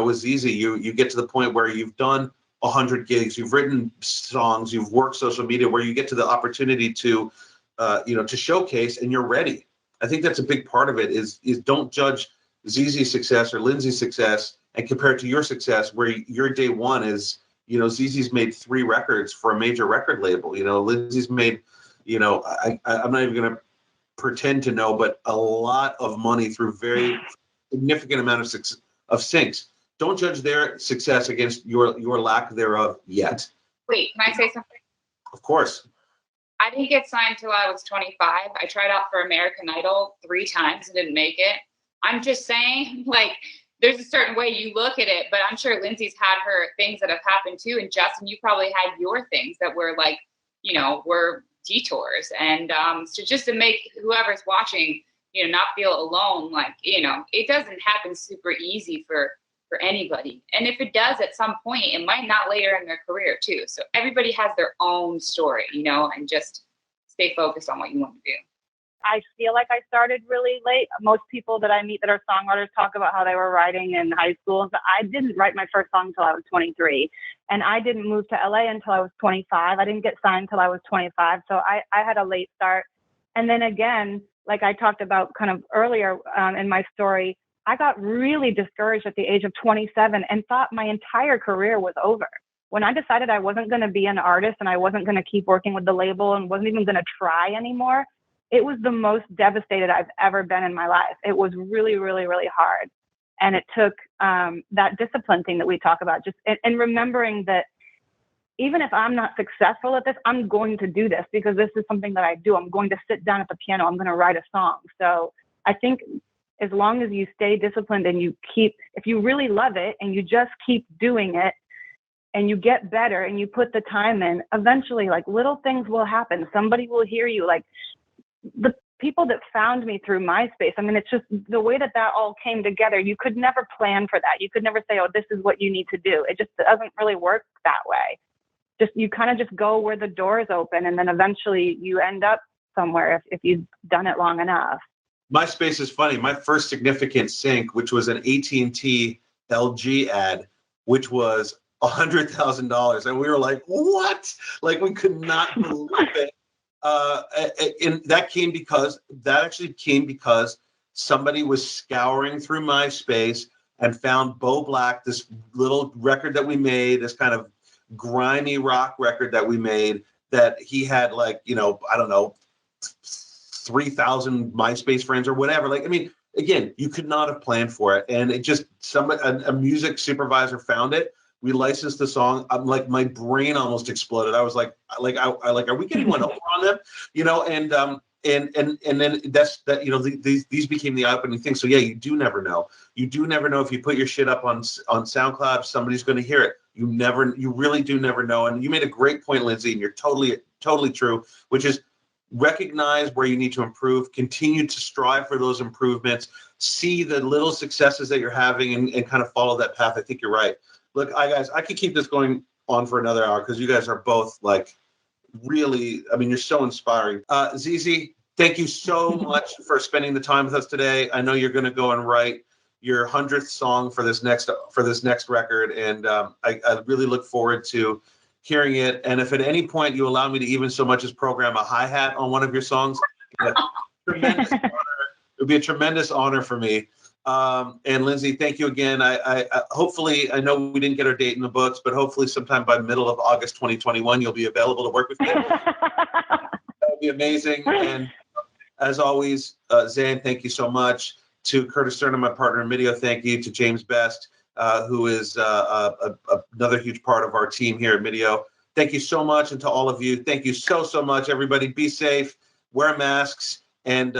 with Zizi, you get to the point where you've done 100 gigs, you've written songs, you've worked social media, where you get to the opportunity to, to showcase, and you're ready. I think that's a big part of it is don't judge ZZ's success or Lindsey's success and compare it to your success, where your day one is, you know, ZZ's made 3 records for a major record label. You know, Lindsey's made, you know, I'm not even going to pretend to know, but a lot of money through very significant amount of syncs. Don't judge their success against your lack thereof yet. Wait, can I say something? Of course. I didn't get signed till I was 25. I tried out for American Idol 3 times and didn't make it. I'm just saying, like, there's a certain way you look at it, but I'm sure Lindsey's had her things that have happened too. And Justin, you probably had your things that were like, you know, were detours. And so just to make whoever's watching, you know, not feel alone, like, you know, it doesn't happen super easy for anybody. And if it does at some point, it might not later in their career too. So everybody has their own story, you know, and just stay focused on what you want to do. I feel like I started really late. Most people that I meet that are songwriters talk about how they were writing in high school. But I didn't write my first song until I was 23. And I didn't move to LA until I was 25. I didn't get signed until I was 25. So I had a late start. And then again, like I talked about kind of earlier in my story, I got really discouraged at the age of 27 and thought my entire career was over. When I decided I wasn't going to be an artist and I wasn't going to keep working with the label and wasn't even going to try anymore, it was the most devastated I've ever been in my life. It was really, really, really hard. And it took that discipline thing that we talk about, just and remembering that even if I'm not successful at this, I'm going to do this because this is something that I do. I'm going to sit down at the piano. I'm going to write a song. So I think as long as you stay disciplined and you keep, if you really love it and you just keep doing it and you get better and you put the time in, eventually like little things will happen. Somebody will hear you. Like the people that found me through MySpace, I mean, it's just the way that all came together. You could never plan for that. You could never say, oh, this is what you need to do. It just doesn't really work that way. You kind of just go where the doors open and then eventually you end up somewhere if you've done it long enough. MySpace is funny. My first significant sync, which was an AT&T LG ad, which was $100,000. And we were like, what? Like, we could not believe it. And that actually came because somebody was scouring through MySpace and found Bo Black, this little record that we made, this kind of grimy rock record that we made, that he had, like, you know, I don't know, 3,000 MySpace friends or whatever. Like, I mean, again, you could not have planned for it. And it just, a music supervisor found it. We licensed the song. I'm like, my brain almost exploded. I was like, are we getting one over on them? You know, and then that's that, you know, these became the opening thing. So yeah, you do never know. You do never know if you put your shit up on SoundCloud, somebody's going to hear it. You really do never know. And you made a great point, Lindsey, and you're totally true, which is recognize where you need to improve, continue to strive for those improvements, see the little successes that you're having and kind of follow that path. I think you're right. Look, guys, I could keep this going on for another hour because you guys are both like really, I mean, you're so inspiring. ZZ, thank you so much for spending the time with us today. I know you're going to go and write your 100th song for this next record, and I really look forward to hearing it. And if at any point you allow me to even so much as program a hi-hat on one of your songs, tremendous honor. It would be a tremendous honor for me. And Lindsey, thank you again. I hopefully, I know we didn't get our date in the books, but hopefully sometime by middle of August 2021, you'll be available to work with me. That would be amazing. And as always, Zan, thank you so much. To Curtis Cerna, my partner in MDIIO, thank you. To James Best, who is another huge part of our team here at MDIIO. Thank you so much. And to all of you, thank you so much, everybody. Be safe, wear masks, and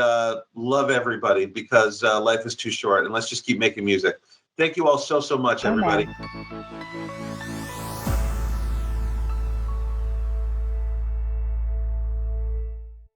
love everybody, because life is too short, and let's just keep making music. Thank you all so much, everybody.